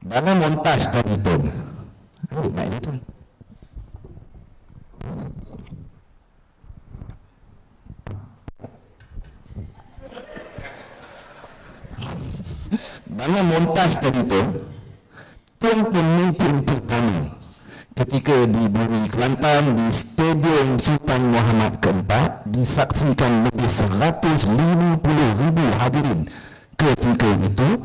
Dalam montaj tadi tu, ambil mic ni tu. Dalam montaj tadi tu, Tun pemimpin pertama ketika di Bumi Kelantan di Stadium Sultan Muhammad Keempat disaksikan lebih 150,000 hadirin. Ketika itu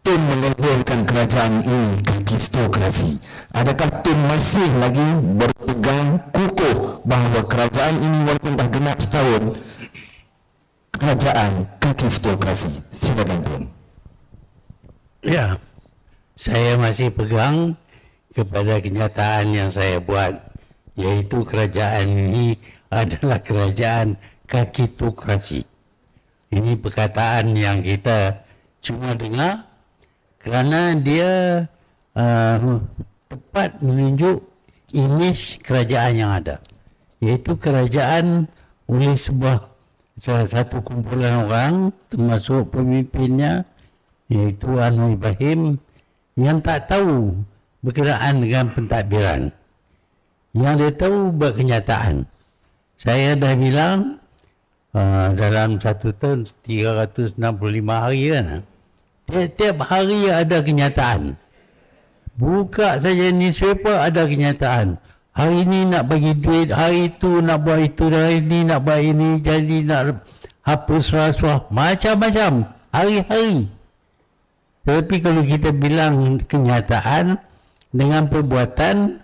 Tun melabelkan kerajaan ini kekistokrasi. Adakah Tun masih lagi berpegang kukuh bahawa kerajaan ini walaupun dah genap setahun kerajaan kekistokrasi? Silakan Tun. Ya, saya masih pegang kepada kenyataan yang saya buat, yaitu kerajaan ini adalah kerajaan kakitokrasi. Ini perkataan yang kita cuma dengar kerana dia tepat menunjuk imej kerajaan yang ada, iaitu kerajaan oleh salah satu kumpulan orang, termasuk pemimpinnya iaitu Anwar Ibrahim, yang tak tahu berkenaan dengan pentadbiran. Yang dia tahu berkenyataan. Saya dah bilang dalam satu tahun 365 hari kan. Tiap hari ada kenyataan. Buka saja newspaper ada kenyataan. Hari ini nak bagi duit, hari itu nak buat itu, hari ini nak buat ini, jadi nak hapus rasuah, macam-macam, hari-hari. Tapi kalau kita bilang kenyataan dengan perbuatan,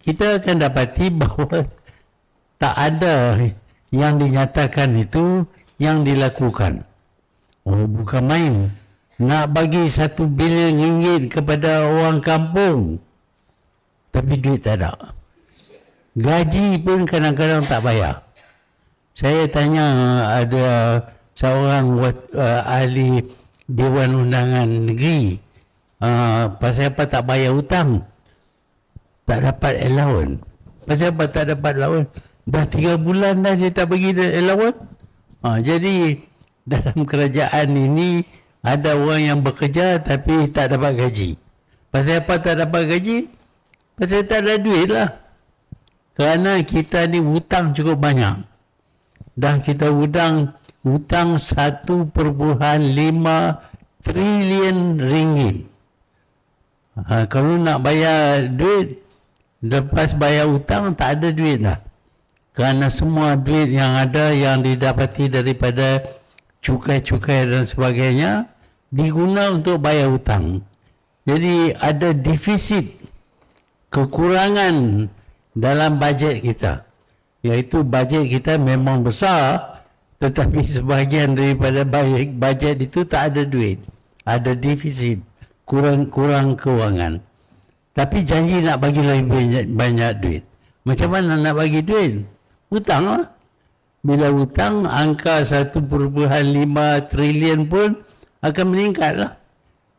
kita akan dapati bahawa tak ada yang dinyatakan itu yang dilakukan. Oh, bukan main. Nak bagi 1 bilion ringgit kepada orang kampung, tapi duit tak ada. Gaji pun kadang-kadang tak bayar. Saya tanya ada seorang ahli Dewan Undangan Negeri, pasal apa tak bayar hutang, tak dapat allowance. Pasal apa tak dapat allowance? Dah 3 bulan dah dia tak bagi allowance. Jadi dalam kerajaan ini ada orang yang bekerja tapi tak dapat gaji. Pasal apa tak dapat gaji? Pasal tak ada duit lah. Kerana kita ni hutang cukup banyak. Dan kita hutang 1.5 trilion ringgit. Kalau nak bayar duit, lepas bayar hutang tak ada duit lah. Kerana semua duit yang ada yang didapati daripada cukai-cukai dan sebagainya diguna untuk bayar hutang. Jadi ada defisit, kekurangan dalam bajet kita. Iaitu bajet kita memang besar, tetapi sebahagian daripada bajet itu tak ada duit. Ada defisit, kurang kewangan. Tapi janji nak bagi lebih banyak duit. Macam mana nak bagi duit? Hutang lah. Bila hutang, angka 1.5 trilion pun akan meningkat lah.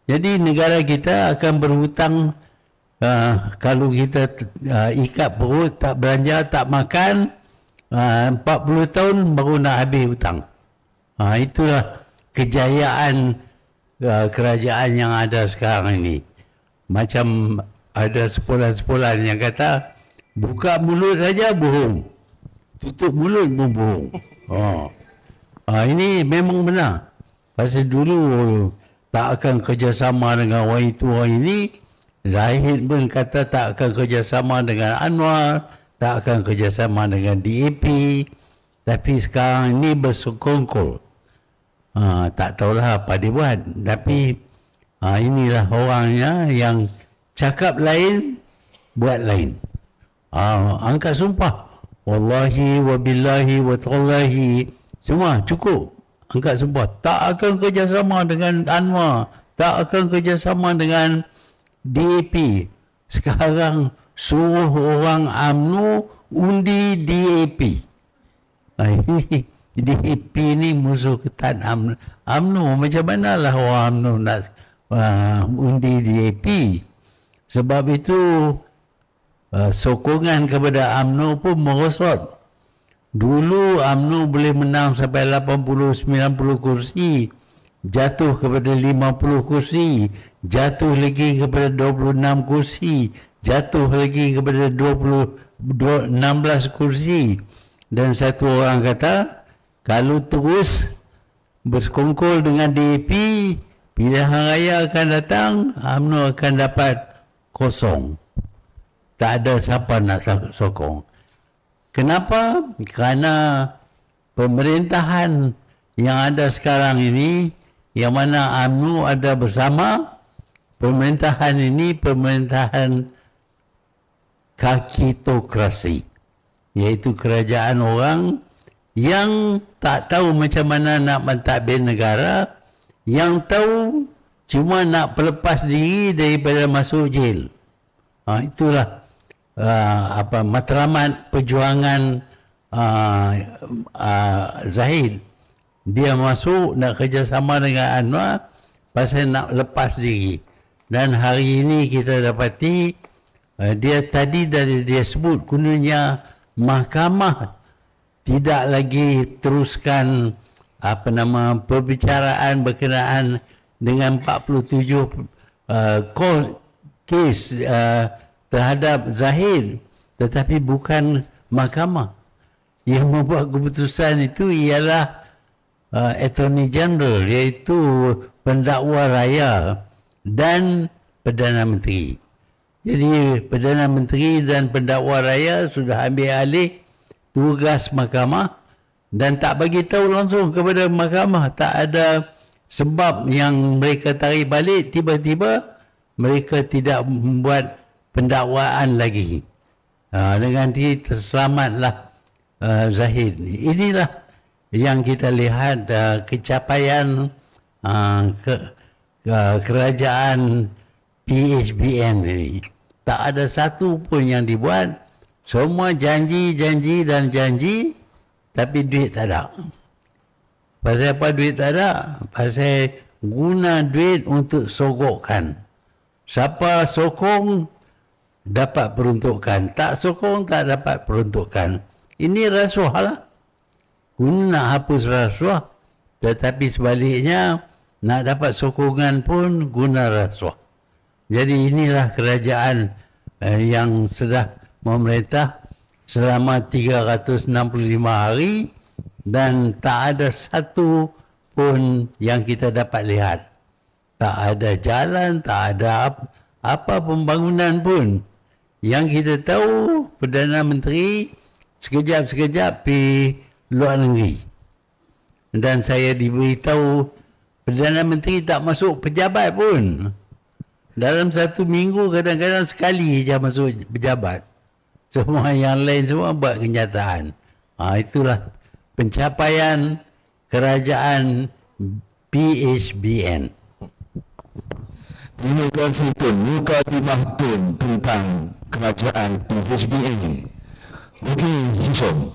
Jadi negara kita akan berhutang, kalau kita ikat perut, tak belanja, tak makan, 40 tahun baru nak habis hutang. Itulah kejayaan kerajaan yang ada sekarang ini. Macam ada sepolan-sepolan yang kata, buka mulut saja bohong, tutup mulut pun bohong. Ini memang benar. Pasal dulu tak akan kerjasama dengan orang itu orang ini. Zahid pun kata tak akan kerjasama dengan Anwar, tak akan kerjasama dengan DAP. Tapi sekarang ini bersekongkol. Tak tahulah apa dia buat. Tapi inilah orangnya yang cakap lain, buat lain. Angkat sumpah. Wallahi wa billahi wa tallahi. Semua cukup. Angkat sumpah. Tak akan kerjasama dengan Anwar. Tak akan kerjasama dengan DAP. Sekarang suruh orang UMNO undi DAP. Ini DAP ni musuh ketat UMNO. Macam manalah orang UMNO nak undi DAP. Sebab itu sokongan kepada UMNO pun merosot. Dulu UMNO boleh menang sampai 80-90 kursi. jatuh kepada 50 kursi, jatuh lagi kepada 26 kursi, jatuh lagi kepada 16 kursi. Dan satu orang kata, kalau terus bersekongkol dengan DAP, pilihan raya akan datang, UMNO akan dapat kosong. Tak ada siapa nak sokong. Kenapa? Kerana pemerintahan yang ada sekarang ini, yang mana UMNO ada bersama, pemerintahan ini pemerintahan kakitokrasi, iaitu kerajaan orang yang tak tahu macam mana nak mentadbir negara, yang tahu cuma nak pelepas diri daripada masuk jail. Itulah matlamat perjuangan Zahid. Dia masuk nak kerjasama dengan Anwar pasal nak lepas diri. Dan hari ini kita dapati dia tadi dia sebut kononnya mahkamah tidak lagi teruskan perbicaraan berkenaan dengan 47 kes terhadap Zahid, tetapi bukan mahkamah. Yang membuat keputusan itu ialah Attorney General, iaitu pendakwa raya dan Perdana Menteri. Jadi Perdana Menteri dan pendakwa raya sudah ambil alih tugas mahkamah dan tak bagi tahu langsung kepada mahkamah. Tak ada sebab yang mereka tarik balik, tiba-tiba mereka tidak membuat pendakwaan lagi. Dengan ini terselamatlah Zahid. Inilah yang kita lihat kecapaian kerajaan PHBN ini. Tak ada satu pun yang dibuat. Semua janji dan janji, tapi duit tak ada. Pasal apa duit tak ada? Pasal guna duit untuk sogokkan. Siapa sokong dapat peruntukan, tak sokong tak dapat peruntukan. Ini rasuah lah. Guna nak hapus rasuah, tetapi sebaliknya nak dapat sokongan pun guna rasuah. Jadi inilah kerajaan yang sudah memerintah selama 365 hari dan tak ada satu pun yang kita dapat lihat. Tak ada jalan, tak ada apa pembangunan pun. Yang kita tahu Perdana Menteri sekejap-sekejap pergi luar negeri. Dan saya diberitahu Perdana Menteri tak masuk pejabat pun. Dalam satu minggu kadang-kadang sekali je masuk pejabat. Semua yang lain semua buat kenyataan. Itulah pencapaian kerajaan PHBN. Terima kasih Tun. Mukadimah Tun tentang kerajaan PHBN. Okey, Hisham.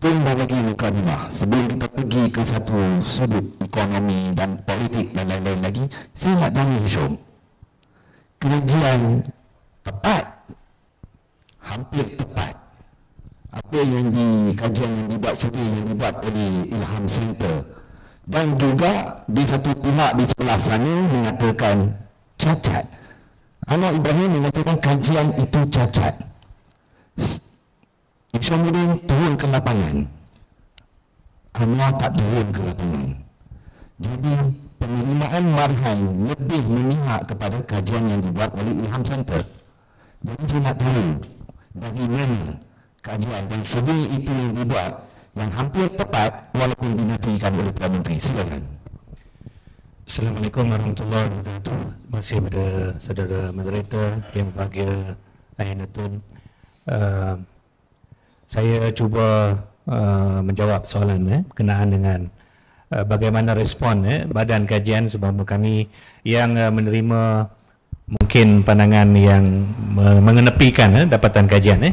Tun dah bagi mukadimah. Sebelum kita pergi ke satu sudut ekonomi dan politik dan lain-lain lagi, saya nak tanya Hisham. Kerajaan tepat, hampir tepat, apa yang kajian yang dibuat, survei yang dibuat oleh Ilham Center, dan juga di satu pihak di sebelah sana mengatakan cacat. Anwar Ibrahim mengatakan kajian itu cacat. Isyamuddin turun ke lapangan, Anwar tak turun ke lapangan. Jadi penerimaan marhai lebih memihak kepada kajian yang dibuat oleh Ilham Center. Jadi saya nak tahu dari mana kajian dan survei itu yang dibuat yang hampir tepat walaupun dinafikan oleh Perdana Menteri. Silakan. Assalamualaikum warahmatullahi wabarakatuh. Masih pada saudara moderator yang berbahagia, Ayana Tun. Saya cuba menjawab soalan berkenaan dengan bagaimana respon badan kajian sebab kami yang menerima mungkin pandangan yang mengenepikan dapatan kajian.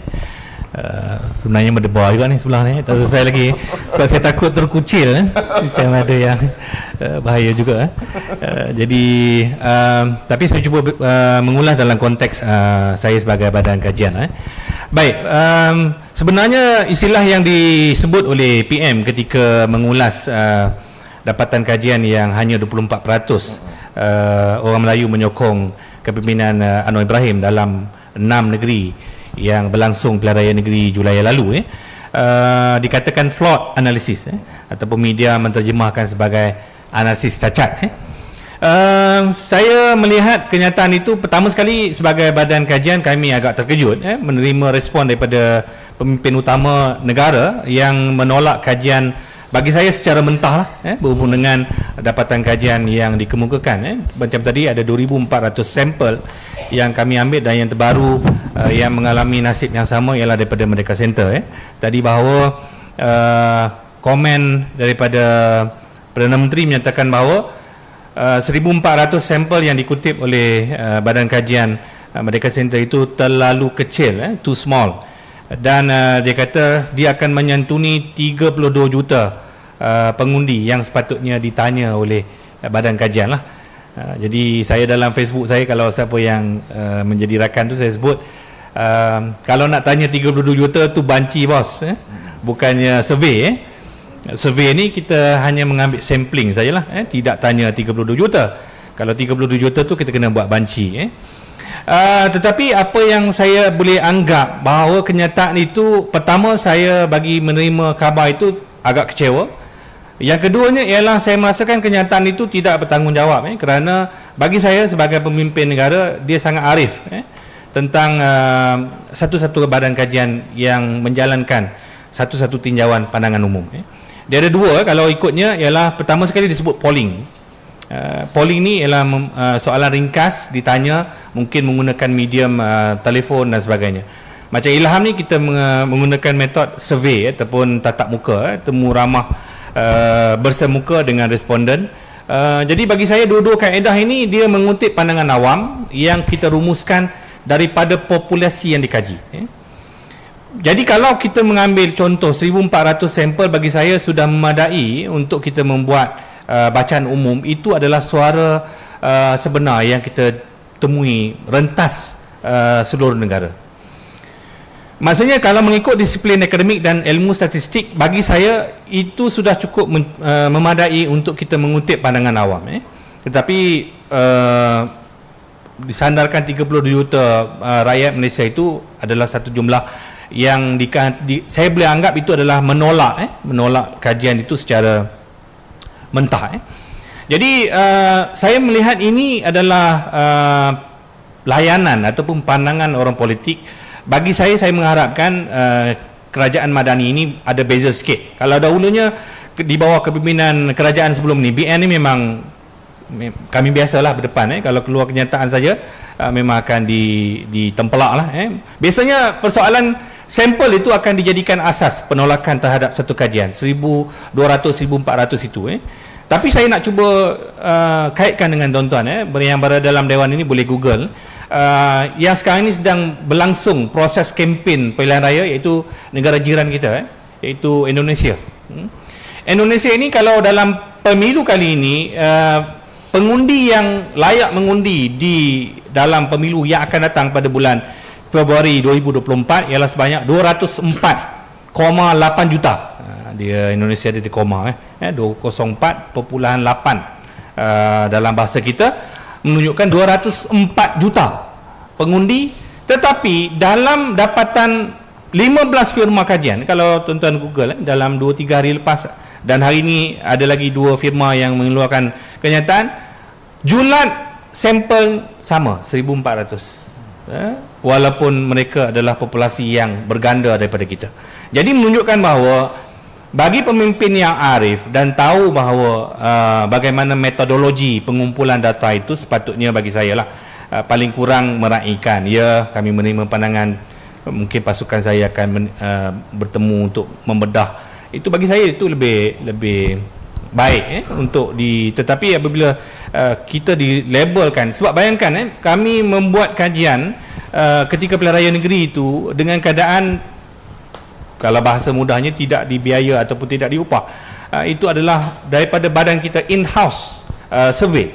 Sebenarnya berdebar juga ni sebelah ni, tak selesai lagi sebab saya takut terkucil macam ada yang bahaya juga. Jadi tapi saya cuba mengulas dalam konteks saya sebagai badan kajian. Baik, sebenarnya istilah yang disebut oleh PM ketika mengulas dapatan kajian yang hanya 24% orang Melayu menyokong kepimpinan Anwar Ibrahim dalam 6 negeri yang berlangsung pilihan raya negeri Julai lalu, dikatakan flawed analysis, ataupun media menterjemahkan sebagai analisis cacat. Saya melihat kenyataan itu, pertama sekali sebagai badan kajian kami agak terkejut menerima respon daripada pemimpin utama negara yang menolak kajian bagi saya secara mentah berhubung dengan dapatan kajian yang dikemukakan. Macam tadi ada 2,400 sampel yang kami ambil, dan yang terbaru yang mengalami nasib yang sama ialah daripada Merdeka Center. Tadi bahawa komen daripada Perdana Menteri menyatakan bahawa 1,400 sampel yang dikutip oleh badan kajian Merdeka Center itu terlalu kecil, too small, dan dia kata dia akan menyantuni 32 juta pengundi yang sepatutnya ditanya oleh badan kajian lah. Jadi saya dalam Facebook saya, kalau siapa yang menjadi rakan tu, saya sebut kalau nak tanya 32 juta tu banci bos, bukannya survey. Survey ni kita hanya mengambil sampling sajalah, tidak tanya 32 juta. Kalau 32 juta tu kita kena buat banci. Tetapi apa yang saya boleh anggap bahawa kenyataan itu, pertama saya bagi menerima khabar itu agak kecewa. Yang keduanya ialah saya merasakan kenyataan itu tidak bertanggungjawab, kerana bagi saya sebagai pemimpin negara, dia sangat arif tentang satu-satu badan kajian yang menjalankan satu-satu tinjauan pandangan umum. Dia ada dua kalau ikutnya, ialah pertama sekali disebut polling. Polling ni ialah soalan ringkas ditanya, mungkin menggunakan medium telefon dan sebagainya. Macam Ilham ni kita menggunakan metod survey ataupun tatap muka, temu ramah bersemuka dengan responden. Jadi bagi saya dua-dua kaedah ini dia mengutip pandangan awam yang kita rumuskan daripada populasi yang dikaji. Jadi kalau kita mengambil contoh 1,400 sampel, bagi saya sudah memadai untuk kita membuat bacaan umum. Itu adalah suara sebenar yang kita temui rentas seluruh negara. Maksudnya kalau mengikut disiplin akademik dan ilmu statistik, bagi saya itu sudah cukup memadai untuk kita mengutip pandangan awam. Tetapi disandarkan 32 juta rakyat Malaysia itu adalah satu jumlah yang saya boleh anggap itu adalah menolak kajian itu secara mentah. Jadi saya melihat ini adalah layanan ataupun pandangan orang politik. Bagi saya mengharapkan kerajaan Madani ini ada beza sikit. Kalau dahulunya di bawah kepimpinan kerajaan sebelum ni, BN ni memang kami biasalah berdepan. Kalau keluar kenyataan saja memang akan ditempelak lah. Biasanya persoalan sampel itu akan dijadikan asas penolakan terhadap satu kajian 1,200, 1,400 itu. Tapi saya nak cuba kaitkan dengan tuan-tuan yang berada dalam Dewan ini, boleh Google. Yang sekarang ini sedang berlangsung proses kempen pilihan raya, iaitu negara jiran kita, iaitu Indonesia. Indonesia ini kalau dalam pemilu kali ini, pengundi yang layak mengundi di dalam pemilu yang akan datang pada bulan Februari 2024 ialah sebanyak 204,8 juta. Dia Indonesia ada di koma 204.8 dalam bahasa kita, menunjukkan 204 juta pengundi. Tetapi dalam dapatan 15 firma kajian, kalau tuan-tuan Google dalam 2-3 hari lepas, dan hari ini ada lagi 2 firma yang mengeluarkan kenyataan, jumlah sampel sama 1,400, walaupun mereka adalah populasi yang berganda daripada kita. Jadi menunjukkan bahawa bagi pemimpin yang arif dan tahu bahawa bagaimana metodologi pengumpulan data itu, sepatutnya bagi saya lah paling kurang meraihkan. Ya, kami menerima pandangan mungkin pasukan saya akan bertemu untuk membedah. Itu bagi saya itu lebih baik untuk tetapi apabila kita dilabelkan, sebab bayangkan kami membuat kajian ketika pilihan raya negeri itu dengan keadaan, kalau bahasa mudahnya, tidak dibiaya ataupun tidak diupah. Itu adalah daripada badan kita in-house survey.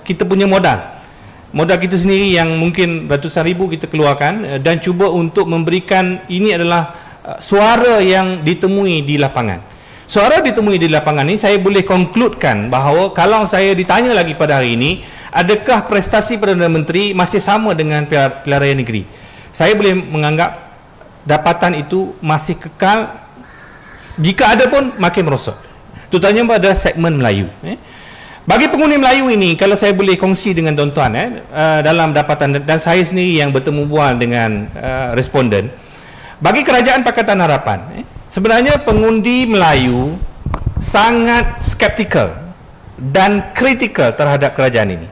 Kita punya modal kita sendiri yang mungkin ratusan ribu kita keluarkan, dan cuba untuk memberikan, ini adalah suara yang ditemui di lapangan. Suara ditemui di lapangan ini, saya boleh concludekan bahawa kalau saya ditanya lagi pada hari ini, adakah prestasi Perdana Menteri masih sama dengan pilihan raya negeri? Saya boleh menganggap dapatan itu masih kekal, jika ada pun makin merosot, terutamanya pada segmen Melayu. Bagi pengundi Melayu ini, kalau saya boleh kongsi dengan tuan-tuan dalam dapatan, dan saya sendiri yang bertemu bual dengan responden, bagi Kerajaan Pakatan Harapan, sebenarnya pengundi Melayu sangat skeptikal dan kritikal terhadap kerajaan ini.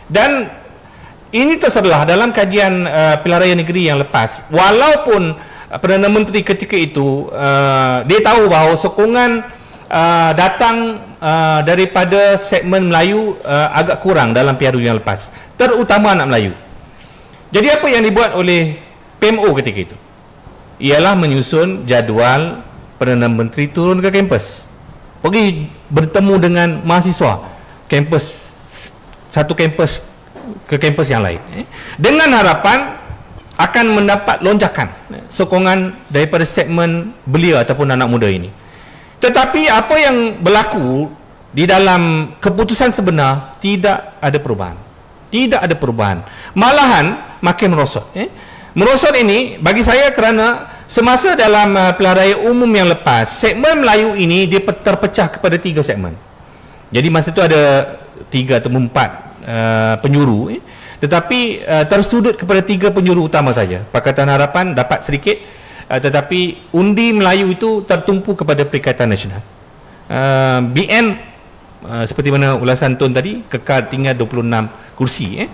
Dan ini terserlah dalam kajian pilihan raya negeri yang lepas, walaupun Perdana Menteri ketika itu dia tahu bahawa sokongan datang daripada segmen Melayu agak kurang dalam PRU yang lepas, terutama anak Melayu. Jadi apa yang dibuat oleh PMO ketika itu ialah menyusun jadual Perdana Menteri turun ke kampus, pergi bertemu dengan mahasiswa kampus, satu kampus ke kampus yang lain, dengan harapan akan mendapat lonjakan sokongan daripada segmen belia ataupun anak muda ini. Tetapi apa yang berlaku di dalam keputusan sebenar, tidak ada perubahan. Tidak ada perubahan. Malahan makin merosot. Merosot ini bagi saya kerana semasa dalam pilihan raya umum yang lepas, segmen Melayu ini dia terpecah kepada 3 segmen. Jadi masa itu ada 3 atau 4 penyuru, tetapi tersudut kepada 3 penyuru utama saja. Pakatan Harapan dapat sedikit, tetapi undi Melayu itu tertumpu kepada Perikatan Nasional. BN seperti mana ulasan Tun tadi, kekal tinggal 26 kursi.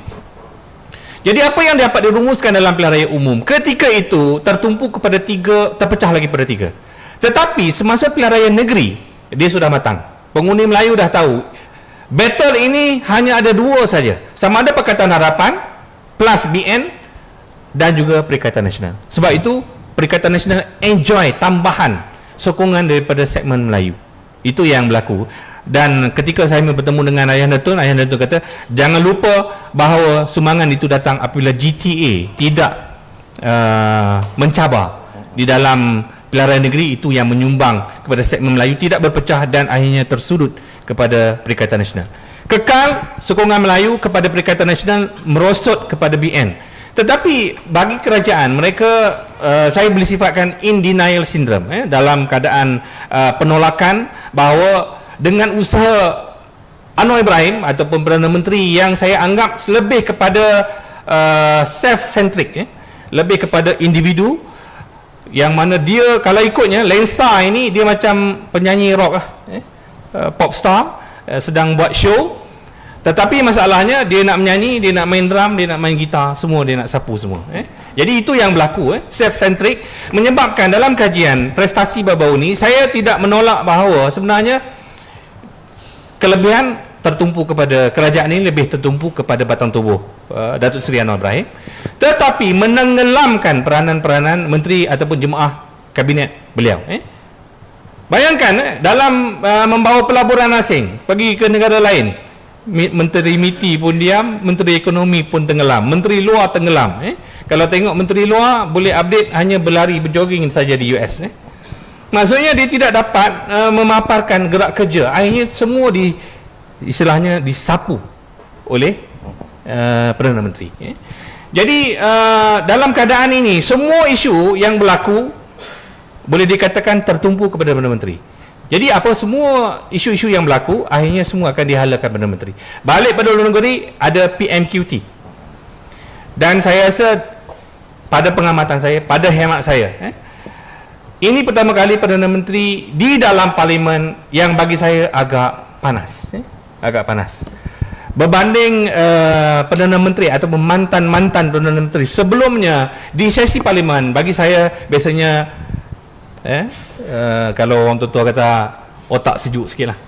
Jadi apa yang dapat dirumuskan dalam pilihan raya umum ketika itu tertumpu kepada 3, terpecah lagi pada 3. Tetapi semasa pilihan raya negeri, dia sudah matang. Pengundi Melayu dah tahu battle ini hanya ada 2 saja, sama ada Pakatan Harapan plus BN dan juga Perikatan Nasional. Sebab itu Perikatan Nasional enjoy tambahan sokongan daripada segmen Melayu. Itu yang berlaku. Dan ketika saya bertemu dengan Ayahanda Tun kata, jangan lupa bahawa sumbangan itu datang apabila GTA tidak mencabar di dalam pilihan raya negeri, itu yang menyumbang kepada segmen Melayu tidak berpecah dan akhirnya tersudut kepada Perikatan Nasional. Kekal sokongan Melayu kepada Perikatan Nasional, merosot kepada BN. Tetapi bagi kerajaan, mereka saya boleh sifatkan in denial syndrome, dalam keadaan penolakan bahawa dengan usaha Anwar Ibrahim ataupun Perdana Menteri yang saya anggap lebih kepada self-centric, lebih kepada individu, yang mana dia kalau ikutnya lensa ini dia macam penyanyi rock lah, pop star, sedang buat show. Tetapi masalahnya dia nak menyanyi, dia nak main drum, dia nak main gitar, semua dia nak sapu semua. Jadi itu yang berlaku, self-centric, menyebabkan dalam kajian prestasi baru-baru ni saya tidak menolak bahawa sebenarnya kelebihan tertumpu kepada kerajaan ini, lebih tertumpu kepada batang tubuh Datuk Seri Anwar Ibrahim, tetapi menenggelamkan peranan-peranan menteri ataupun jemaah kabinet beliau. Bayangkan dalam membawa pelaburan asing pergi ke negara lain, Menteri MITI pun diam, Menteri Ekonomi pun tenggelam, Menteri Luar tenggelam. Kalau tengok Menteri Luar boleh update hanya berlari berjogging saja di US. Maksudnya dia tidak dapat memaparkan gerak kerja. Akhirnya semua istilahnya disapu oleh Perdana Menteri. Jadi dalam keadaan ini semua isu yang berlaku boleh dikatakan tertumpu kepada Perdana Menteri. Jadi apa semua isu-isu yang berlaku akhirnya semua akan dihalakan Perdana Menteri. Balik pada luar negeri ada PMQT. Dan saya rasa pada pengamatan saya, pada hemat saya, ini pertama kali Perdana Menteri di dalam parlimen yang bagi saya agak panas, agak panas. Berbanding Perdana Menteri atau mantan-mantan Perdana Menteri sebelumnya di sesi parlimen, bagi saya biasanya kalau orang tua kata otak sejuk sikit lah,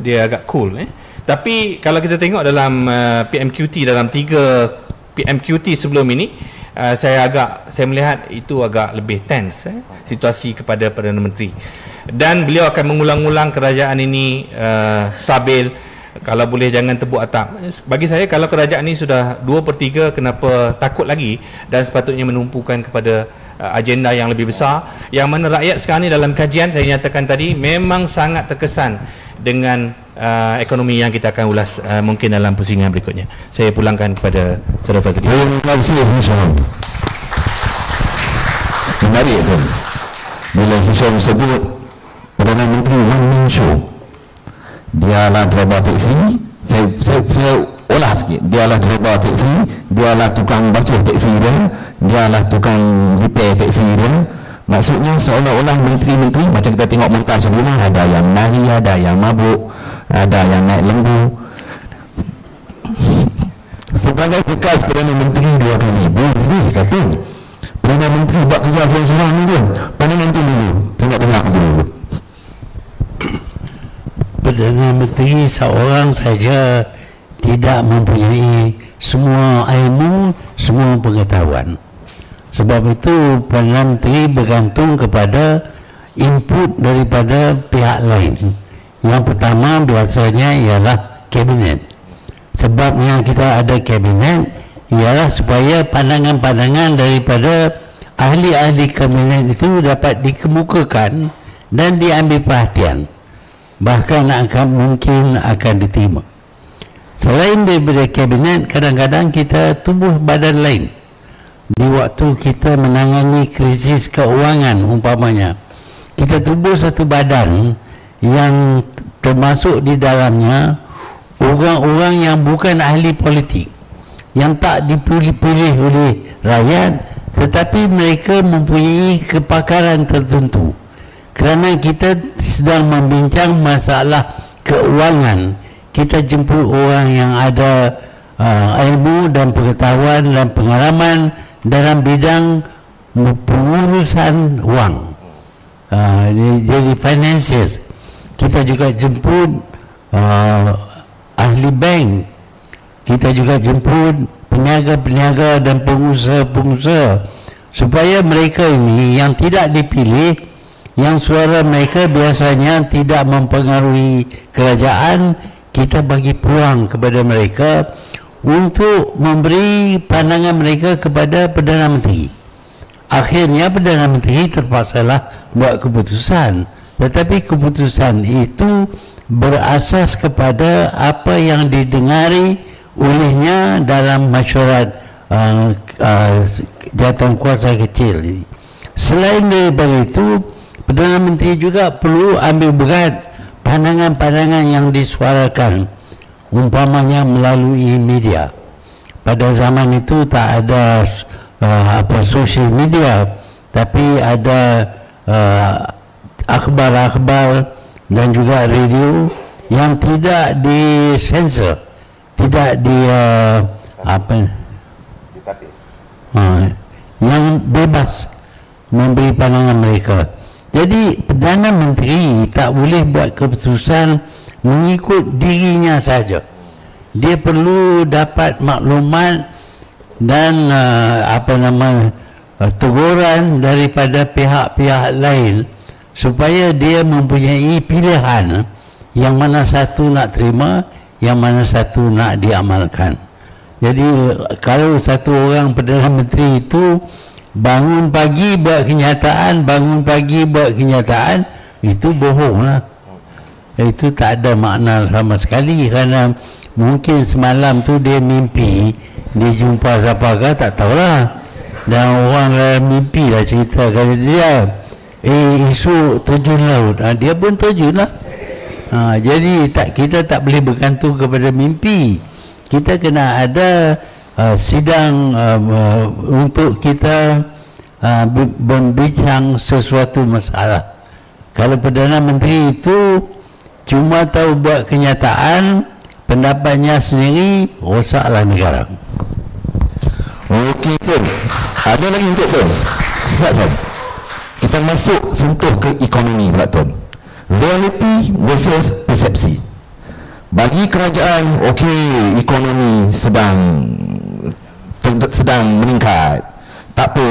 dia agak cool. Tapi kalau kita tengok dalam PMQT, dalam 3 PMQT sebelum ini, saya melihat itu agak lebih tense situasi kepada Perdana Menteri, dan beliau akan mengulang-ulang kerajaan ini stabil. Kalau boleh jangan tebuk atap. Bagi saya kalau kerajaan ini sudah 2/3, kenapa takut lagi, dan sepatutnya menumpukan kepada agenda yang lebih besar, yang mana rakyat sekarang ni dalam kajian saya nyatakan tadi memang sangat terkesan dengan ekonomi yang kita akan ulas mungkin dalam pusingan berikutnya. Saya pulangkan kepada Saudara Fadli. Terima kasih Hisham. Menarik tu bila Hisham sebut Perdana Menteri One Man Show. Dialah driver teksi. Saya olah sikit. Dialah driver teksi, dialah tukang basuh teksi dia, dialah tukang repair teksi dia. Maksudnya seolah-olah menteri-menteri macam kita tengok montaj sebelum, ada yang menari, ada yang mabuk, ada yang naik lembu. Sebagai bekas Perdana Menteri 2 kali, boleh kata Perdana Menteri buat kerja seorang-seorang ni kan. Pandangan tu dulu, tengok-tengok dulu. Perdana Menteri seorang saja tidak mempunyai semua ilmu, semua pengetahuan. Sebab itu Perdana Menteri bergantung kepada input daripada pihak lain. Yang pertama biasanya ialah kabinet. Sebabnya kita ada kabinet ialah supaya pandangan-pandangan daripada ahli-ahli kabinet itu dapat dikemukakan dan diambil perhatian. Bahkan mungkin akan diterima. Selain daripada kabinet, kadang-kadang kita tubuh badan lain. Di waktu kita menangani krisis keuangan umpamanya, kita tubuh satu badan yang termasuk di dalamnya orang-orang yang bukan ahli politik, yang tak dipilih-pilih oleh rakyat, tetapi mereka mempunyai kepakaran tertentu. Kerana kita sedang membincang masalah keuangan, kita jemput orang yang ada ilmu dan pengetahuan dan pengalaman dalam bidang pengurusan wang, jadi finances. Kita juga jemput ahli bank, kita juga jemput peniaga-peniaga dan pengusaha-pengusaha, supaya mereka ini yang tidak dipilih, yang suara mereka biasanya tidak mempengaruhi kerajaan, kita bagi peluang kepada mereka untuk memberi pandangan mereka kepada Perdana Menteri. Akhirnya Perdana Menteri terpaksalah buat keputusan, tetapi keputusan itu berasas kepada apa yang didengari olehnya dalam mesyuarat jawatan kuasa kecil. Selain daripada itu, Perdana Menteri juga perlu ambil berat pandangan-pandangan yang disuarakan, umpamanya melalui media. Pada zaman itu tak ada sosial media, tapi ada akhbar-akhbar dan juga radio yang tidak disensor, tidak yang bebas memberi pandangan mereka. Jadi Perdana Menteri tak boleh buat keputusan mengikut dirinya saja. Dia perlu dapat maklumat dan teguran daripada pihak-pihak lain supaya dia mempunyai pilihan yang mana satu nak terima, yang mana satu nak diamalkan. Jadi kalau satu orang Perdana Menteri itu bangun pagi buat kenyataan, itu bohonglah. Itu tak ada makna sama sekali, kerana mungkin semalam tu dia mimpi dia jumpa siapa ke tak tahulah, dan orang dalam mimpi lah cerita kepada dia, esok terjun laut, dia pun terjun lah. Jadi kita tak boleh bergantung kepada mimpi. Kita kena ada sidang untuk kita membincang sesuatu masalah. Kalau Perdana Menteri itu cuma tahu buat kenyataan, pendapatnya sendiri, rosaklah negara. Okey Tun, ada lagi untuk Tun. Sekejap, kita masuk sentuh ke ekonomi pula Tun. Reality versus persepsi. Bagi kerajaan, okey, ekonomi sedang meningkat, tak apa,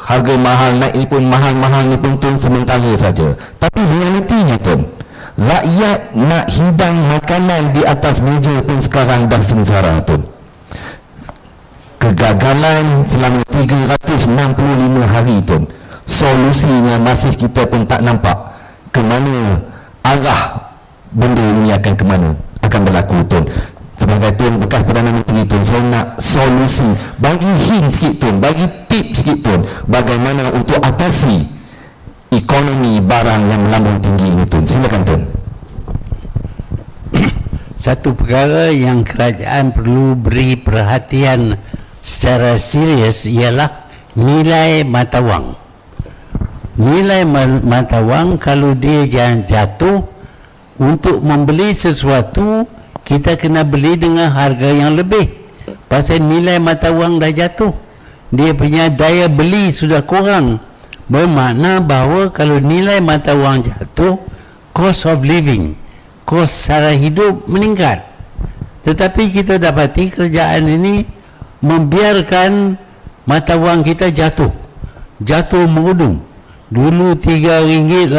harga mahal naik ni pun, mahal ni pun Tun sementara saja. Tapi realitinya Tun, rakyat nak hidang makanan di atas meja pun sekarang dah sengsara Tun. Kegagalan selama 300 365 hari Tun, solusinya masih kita pun tak nampak ke mana arah benda ini akan ke mana akan berlaku Tun. Sebagai Tun bekas Perdana Menteri Tun, saya nak solusi, bagi hint sikit Tun, bagi tips sikit Tun, bagaimana untuk atasi ekonomi barang yang melambung tinggi ini Tun. Silakan Tun. Satu perkara yang kerajaan perlu beri perhatian secara serius ialah nilai mata wang. Nilai mata wang kalau dia jangan jatuh, untuk membeli sesuatu kita kena beli dengan harga yang lebih. Pasal nilai mata wang dah jatuh, dia punya daya beli sudah kurang. Bermakna bahawa kalau nilai mata wang jatuh, cost of living, kos sara hidup meningkat. Tetapi kita dapati kerajaan ini membiarkan mata wang kita jatuh mengudung. Dulu RM3.80,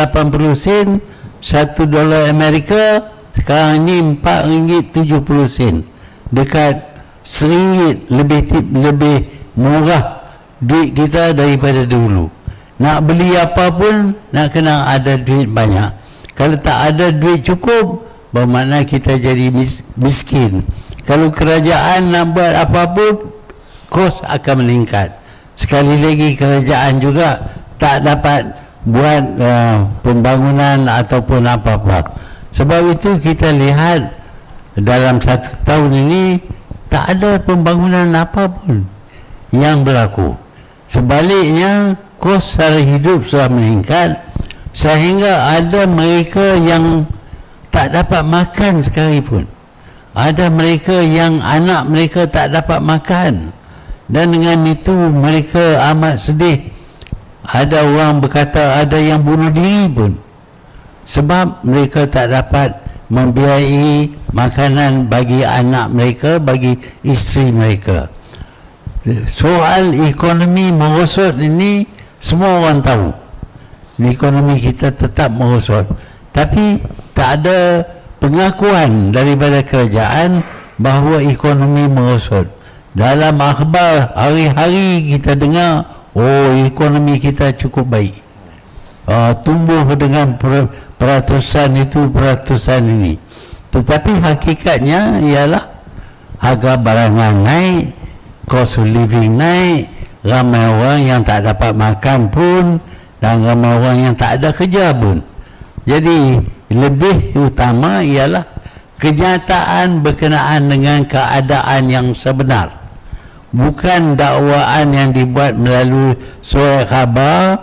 $1 Amerika, sekarang ni RM4.70. Dekat RM1 lebih murah duit kita daripada dulu. Nak beli apa pun nak kena ada duit banyak. Kalau tak ada duit cukup, bermakna kita jadi miskin. Kalau kerajaan nak buat apa pun, kos akan meningkat. Sekali lagi kerajaan juga tak dapat buat pembangunan ataupun apa-apa. Sebab itu kita lihat dalam 1 tahun ini tak ada pembangunan apa pun yang berlaku. Sebaliknya kos sara hidup sudah meningkat sehingga ada mereka yang tak dapat makan sekalipun. Ada mereka yang anak mereka tak dapat makan, dan dengan itu mereka amat sedih. Ada orang berkata ada yang bunuh diri pun sebab mereka tak dapat membiayai makanan bagi anak mereka, bagi isteri mereka. Soal ekonomi merosot ini semua orang tahu. Ekonomi kita tetap merosot, tapi tak ada pengakuan daripada kerajaan bahawa ekonomi merosot. Dalam akhbar hari-hari kita dengar, ekonomi kita cukup baik, tumbuh dengan peratusan itu, peratusan ini. Tetapi hakikatnya ialah harga barangan naik, cost of living naik, ramai orang yang tak dapat makan pun, dan ramai orang yang tak ada kerja pun. Jadi lebih utama ialah kenyataan berkenaan dengan keadaan yang sebenar, bukan dakwaan yang dibuat melalui surat khabar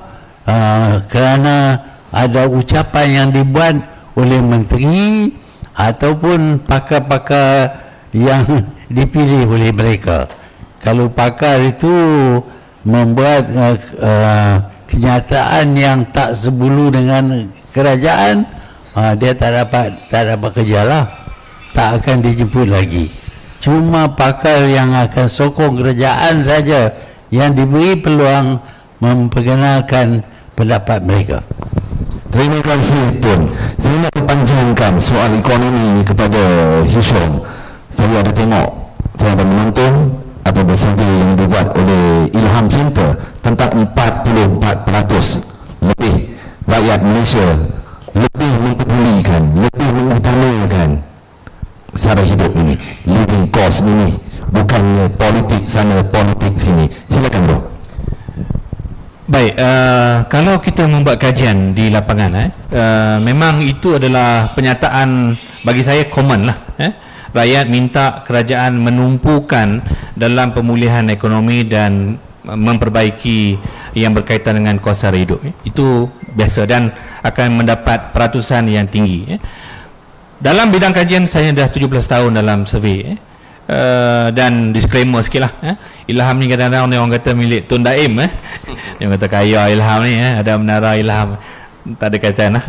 kerana ada ucapan yang dibuat oleh menteri ataupun pakar-pakar yang dipilih oleh mereka. Kalau pakar itu membuat kenyataan yang tak sebulu dengan kerajaan, dia tak dapat kerja lah, tak akan dijemput lagi. Cuma pakar yang akan sokong kerajaan saja yang diberi peluang memperkenalkan pendapat mereka. Terima kasih Tun. Saya nak panjangkan soal ekonomi ini kepada Hisham. Saya ada tengok, saya ada menonton apabila survey yang dibuat oleh Ilham Center tentang 44% lebih rakyat Malaysia lebih mempedulikan, lebih mengutamakan sara hidup ini, living cost ini, bukannya politik sana politik sini. Silakan bro. Baik, kalau kita membuat kajian di lapangan, memang itu adalah penyataan bagi saya common lah. Rakyat minta kerajaan menumpukan dalam pemulihan ekonomi dan memperbaiki yang berkaitan dengan kos sara hidup. Itu biasa dan akan mendapat peratusan yang tinggi. Dalam bidang kajian saya dah 17 tahun dalam survey, dan disclaimer sikit lah, Ilham ni kadang-kadang orang kata milik Tun Daim, dia kata kaya Ilham ni, ada menara Ilham, tak ada kaitan lah.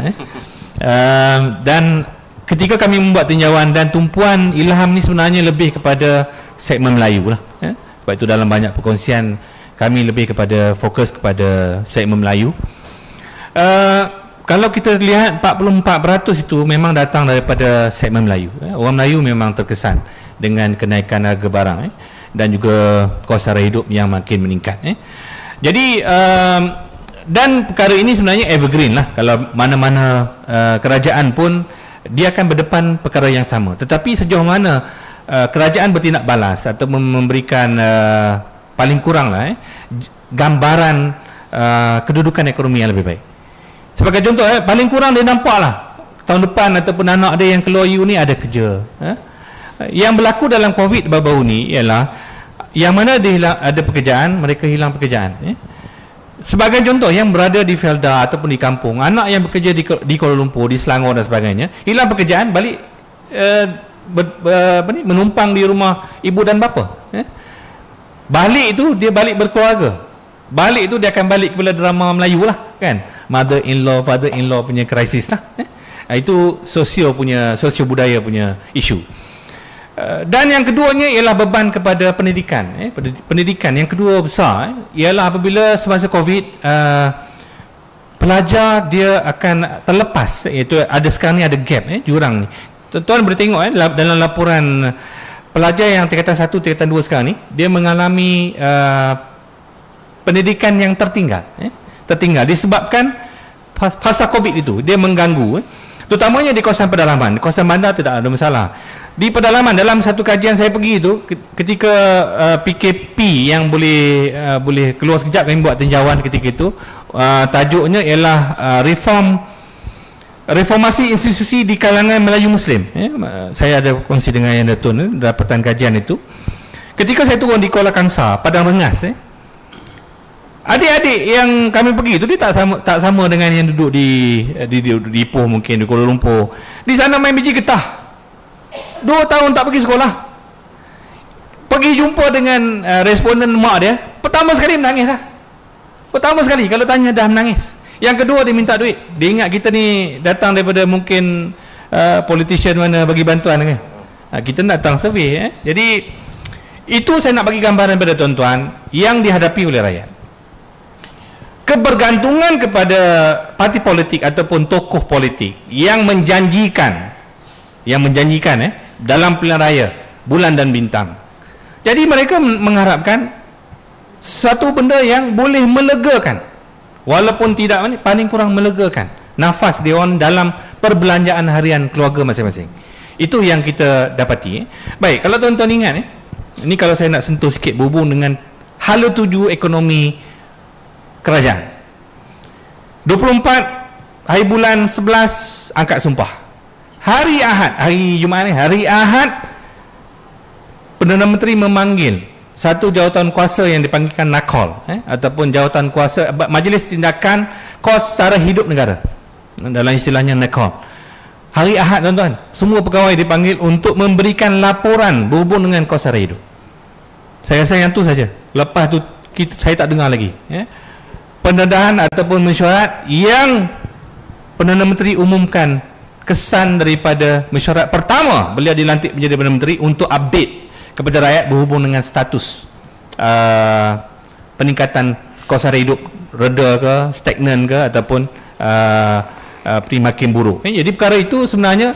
Dan ketika kami membuat tinjauan, dan tumpuan Ilham ni sebenarnya lebih kepada segmen Melayu lah, sebab itu dalam banyak perkongsian kami lebih kepada fokus kepada segmen Melayu. Kalau kita lihat 44% itu memang datang daripada segmen Melayu. Orang Melayu memang terkesan dengan kenaikan harga barang, dan juga kos sara hidup yang makin meningkat. Jadi dan perkara ini sebenarnya evergreen lah. Kalau mana-mana kerajaan pun dia akan berdepan perkara yang sama. Tetapi sejauh mana kerajaan bertindak balas atau memberikan paling kurang lah gambaran kedudukan ekonomi yang lebih baik. Sebagai contoh, paling kurang dia nampak lah tahun depan ataupun anak dia yang keluar U ni ada kerja. Yang berlaku dalam COVID baru-baru ni ialah yang mana dia ada pekerjaan, mereka hilang pekerjaan. Sebagai contoh, yang berada di Felda ataupun di kampung, anak yang bekerja di Kuala Lumpur, di Selangor dan sebagainya, hilang pekerjaan, balik menumpang di rumah ibu dan bapa. Balik itu dia balik berkeluarga. Balik itu dia akan balik kepada drama Melayu lah, kan? Mother-in-law, father-in-law punya krisis lah. Itu sosio budaya punya isu. Dan yang keduanya ialah beban kepada pendidikan. Pendidikan yang kedua besar ialah apabila semasa COVID pelajar dia akan terlepas, iaitu ada sekarang ni ada gap, jurang ni. Tuan-tuan boleh tengok dalam laporan pelajar yang tingkatan 1, tingkatan 2 sekarang ni, dia mengalami pendidikan yang tertinggal disebabkan pasal COVID itu. Dia mengganggu terutamanya di kawasan pedalaman. Di kawasan bandar tidak ada masalah. Di pedalaman, dalam satu kajian saya pergi itu, ketika PKP yang boleh keluar sekejap, kami buat tinjauan ketika itu, tajuknya ialah reformasi institusi di kalangan Melayu Muslim. Saya ada kongsi dengan yang Datuk dapatan kajian itu. Ketika saya turun di Kuala Kangsar, Padang Rengas, adik-adik yang kami pergi itu dia tak sama dengan yang duduk di Ipoh, mungkin di Kuala Lumpur. Di sana main biji getah. 2 tahun tak pergi sekolah. Pergi jumpa dengan responden mak dia, pertama sekali menangis lah. Pertama sekali kalau tanya dah menangis. Yang kedua dia minta duit. Dia ingat kita ni datang daripada mungkin politician mana bagi bantuan kan. Kita datang survey. Jadi itu saya nak bagi gambaran pada tuan-tuan yang dihadapi oleh rakyat. Kebergantungan kepada parti politik ataupun tokoh politik yang menjanjikan dalam pilihan raya bulan dan bintang. Jadi mereka mengharapkan satu benda yang boleh melegakan, walaupun tidak paling kurang melegakan nafas dia orang dalam perbelanjaan harian keluarga masing-masing. Itu yang kita dapati. Baik, kalau tuan-tuan ingat ini kalau saya nak sentuh sikit berhubung dengan hala tuju ekonomi kerajaan. 24 hari bulan 11 angkat sumpah. Hari Ahad, hari Jumaat ni, hari Ahad, Perdana Menteri memanggil satu jawatan kuasa yang dipanggilkan NACOL, ataupun jawatan kuasa Majlis Tindakan Kos Sara Hidup Negara, dalam istilahnya NACOL. Hari Ahad tuan-tuan, semua pegawai dipanggil untuk memberikan laporan berhubung dengan kos sara hidup. Saya rasa yang tu saja. Lepas tu saya tak dengar lagi. Pendedahan ataupun mesyuarat yang Perdana Menteri umumkan kesan daripada mesyuarat pertama beliau dilantik menjadi Perdana Menteri untuk update kepada rakyat berhubung dengan status peningkatan kos sara hidup, reda ke, stagnan ke, ataupun makin buruk. Jadi perkara itu sebenarnya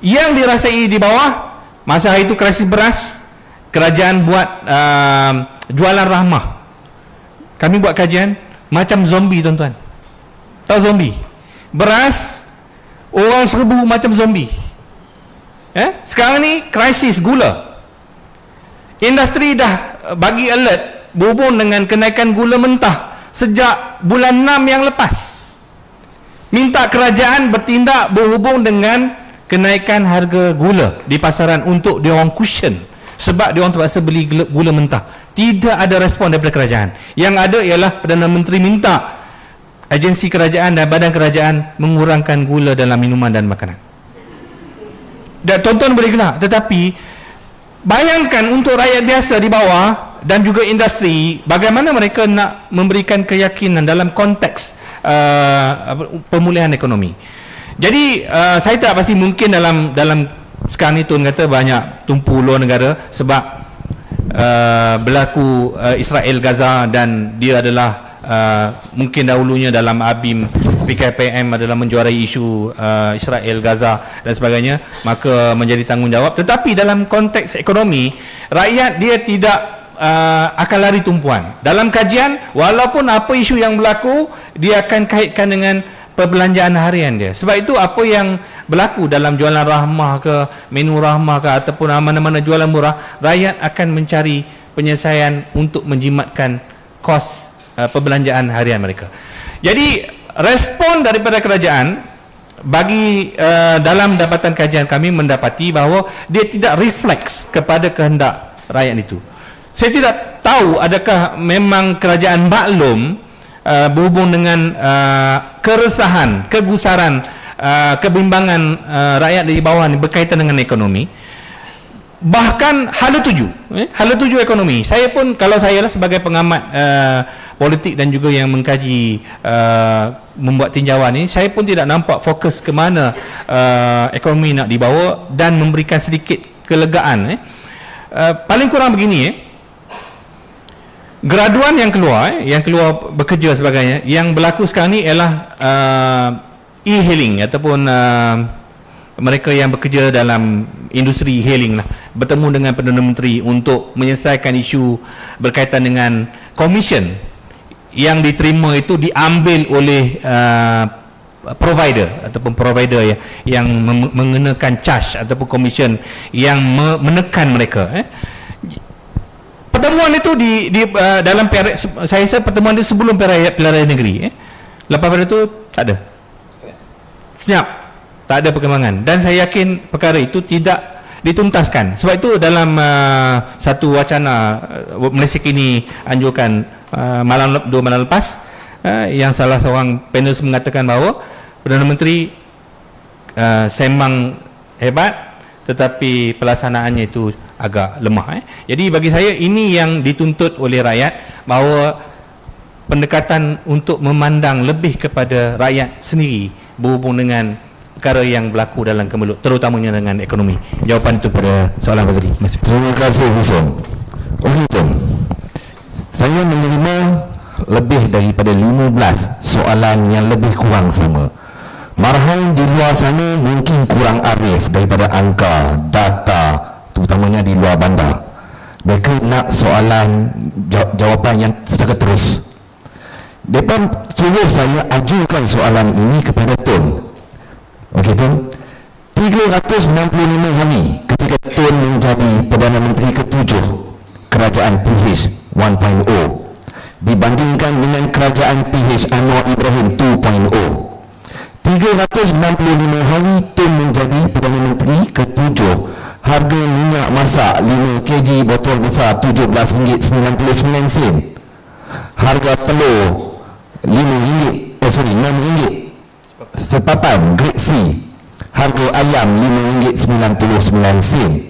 yang dirasai di bawah. Masa hari itu krisis beras, kerajaan buat jualan rahmah. Kami buat kajian macam zombie tuan-tuan. Tahu zombie? Beras orang serbu macam zombie. Sekarang ni krisis gula. Industri dah bagi alert berhubung dengan kenaikan gula mentah sejak bulan 6 yang lepas. Minta kerajaan bertindak berhubung dengan kenaikan harga gula di pasaran untuk dia orang cushion, sebab dia orang terpaksa beli gula mentah. Tidak ada respon daripada kerajaan. Yang ada ialah Perdana Menteri minta agensi kerajaan dan badan kerajaan mengurangkan gula dalam minuman dan makanan. Dan tuan-tuan boleh gelak, tetapi bayangkan untuk rakyat biasa di bawah dan juga industri, bagaimana mereka nak memberikan keyakinan dalam konteks pemulihan ekonomi. Jadi saya tak pasti mungkin dalam sekarang ni tuan kata banyak tumpu luar negara sebab berlaku Israel Gaza, dan dia adalah mungkin dahulunya dalam ABIM PKPM adalah menjuarai isu Israel Gaza dan sebagainya, maka menjadi tanggungjawab. Tetapi dalam konteks ekonomi, rakyat dia tidak akan lari tumpuan. Dalam kajian, walaupun apa isu yang berlaku, dia akan kaitkan dengan perbelanjaan harian dia. Sebab itu apa yang berlaku dalam jualan rahmah ke, menu rahmah ke, ataupun mana-mana jualan murah, rakyat akan mencari penyelesaian untuk menjimatkan kos perbelanjaan harian mereka. Jadi respon daripada kerajaan bagi dalam dapatan kajian kami mendapati bahawa dia tidak refleks kepada kehendak rakyat itu. Saya tidak tahu adakah memang kerajaan maklum berhubung dengan keresahan, kegusaran, kebimbangan rakyat di bawah ini berkaitan dengan ekonomi. Bahkan hala tuju ekonomi. Saya pun, kalau saya lah sebagai pengamat politik dan juga yang mengkaji membuat tinjauan ini, saya pun tidak nampak fokus ke mana ekonomi nak dibawa dan memberikan sedikit kelegaan. Paling kurang begini, graduan yang keluar bekerja sebagainya, yang berlaku sekarang ni ialah e-hailing ataupun mereka yang bekerja dalam industri hailing lah, bertemu dengan Perdana Menteri untuk menyelesaikan isu berkaitan dengan komisen yang diterima itu diambil oleh provider ataupun provider yang mengenakan charge ataupun komisen yang menekan mereka. Pertemuan itu di dalam saya rasa pertemuan itu sebelum pilihan negeri. Lepas pada itu tak ada. Senyap. Tak ada perkembangan, dan saya yakin perkara itu tidak dituntaskan. Sebab itu dalam satu wacana Malaysia kini anjurkan dua malam lepas, yang salah seorang panel mengatakan bahawa Perdana Menteri sembang hebat tetapi pelaksanaannya itu agak lemah. Jadi bagi saya ini yang dituntut oleh rakyat, bahawa pendekatan untuk memandang lebih kepada rakyat sendiri berhubung dengan perkara yang berlaku dalam Kemelut, terutamanya dengan ekonomi. Jawapan itu pada soalan Fazli. Terima kasih Huson. Okey Tom, saya menerima lebih daripada 15 soalan yang lebih kurang sama. Marhain di luar sana mungkin kurang arif daripada angka, data, terutamanya di luar bandar. Mereka nak soalan jawapan yang secara terus. Mereka suruh saya ajukan soalan ini kepada Tun. Okey Tun, 365 hari ketika Tun menjadi Perdana Menteri ke-7 kerajaan PH 1.0 dibandingkan dengan kerajaan PH Anwar Ibrahim 2.0. 365 hari Tun menjadi Perdana Menteri ke-7, harga minyak masak 5 kg botol besar RM17.99, harga telur RM6 sepapan grade C, harga ayam RM5.99.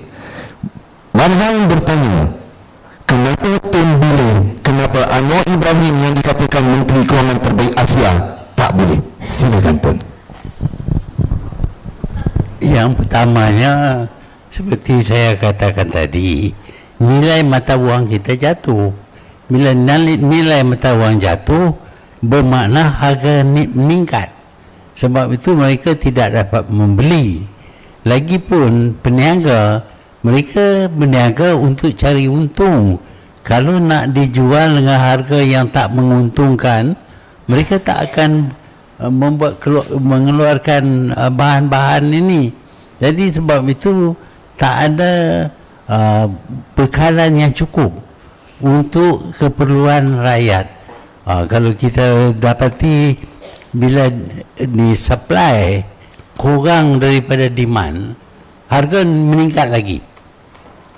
Marhain bertanya, kenapa Tun boleh, kenapa Anwar Ibrahim yang dikatakan Menteri Kewangan terbaik Asia tak boleh? Silakan Tun. Yang pertamanya, seperti saya katakan tadi, nilai mata wang kita jatuh. Bila nilai mata wang jatuh, bermakna harga meningkat. Sebab itu mereka tidak dapat membeli. Lagipun peniaga, mereka berniaga untuk cari untung. Kalau nak dijual dengan harga yang tak menguntungkan, mereka tak akan mengeluarkan bahan-bahan ini. Jadi sebab itu tak ada bekalan yang cukup untuk keperluan rakyat. Kalau kita dapati bila di supply kurang daripada demand, harga meningkat lagi.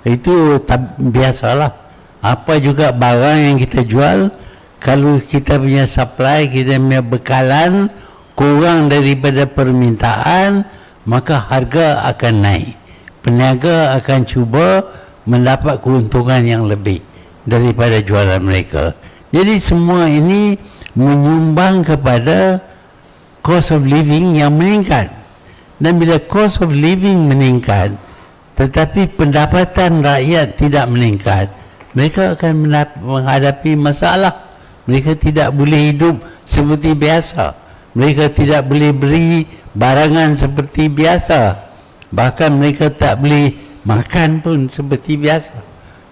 Itu biasalah. Apa juga barang yang kita jual, kalau kita punya supply, kita punya bekalan kurang daripada permintaan, maka harga akan naik. Peniaga akan cuba mendapat keuntungan yang lebih daripada jualan mereka. Jadi semua ini menyumbang kepada cost of living yang meningkat. Dan bila cost of living meningkat tetapi pendapatan rakyat tidak meningkat, mereka akan menghadapi masalah. Mereka tidak boleh hidup seperti biasa. Mereka tidak boleh beli barangan seperti biasa. Bahkan mereka tak boleh makan pun seperti biasa.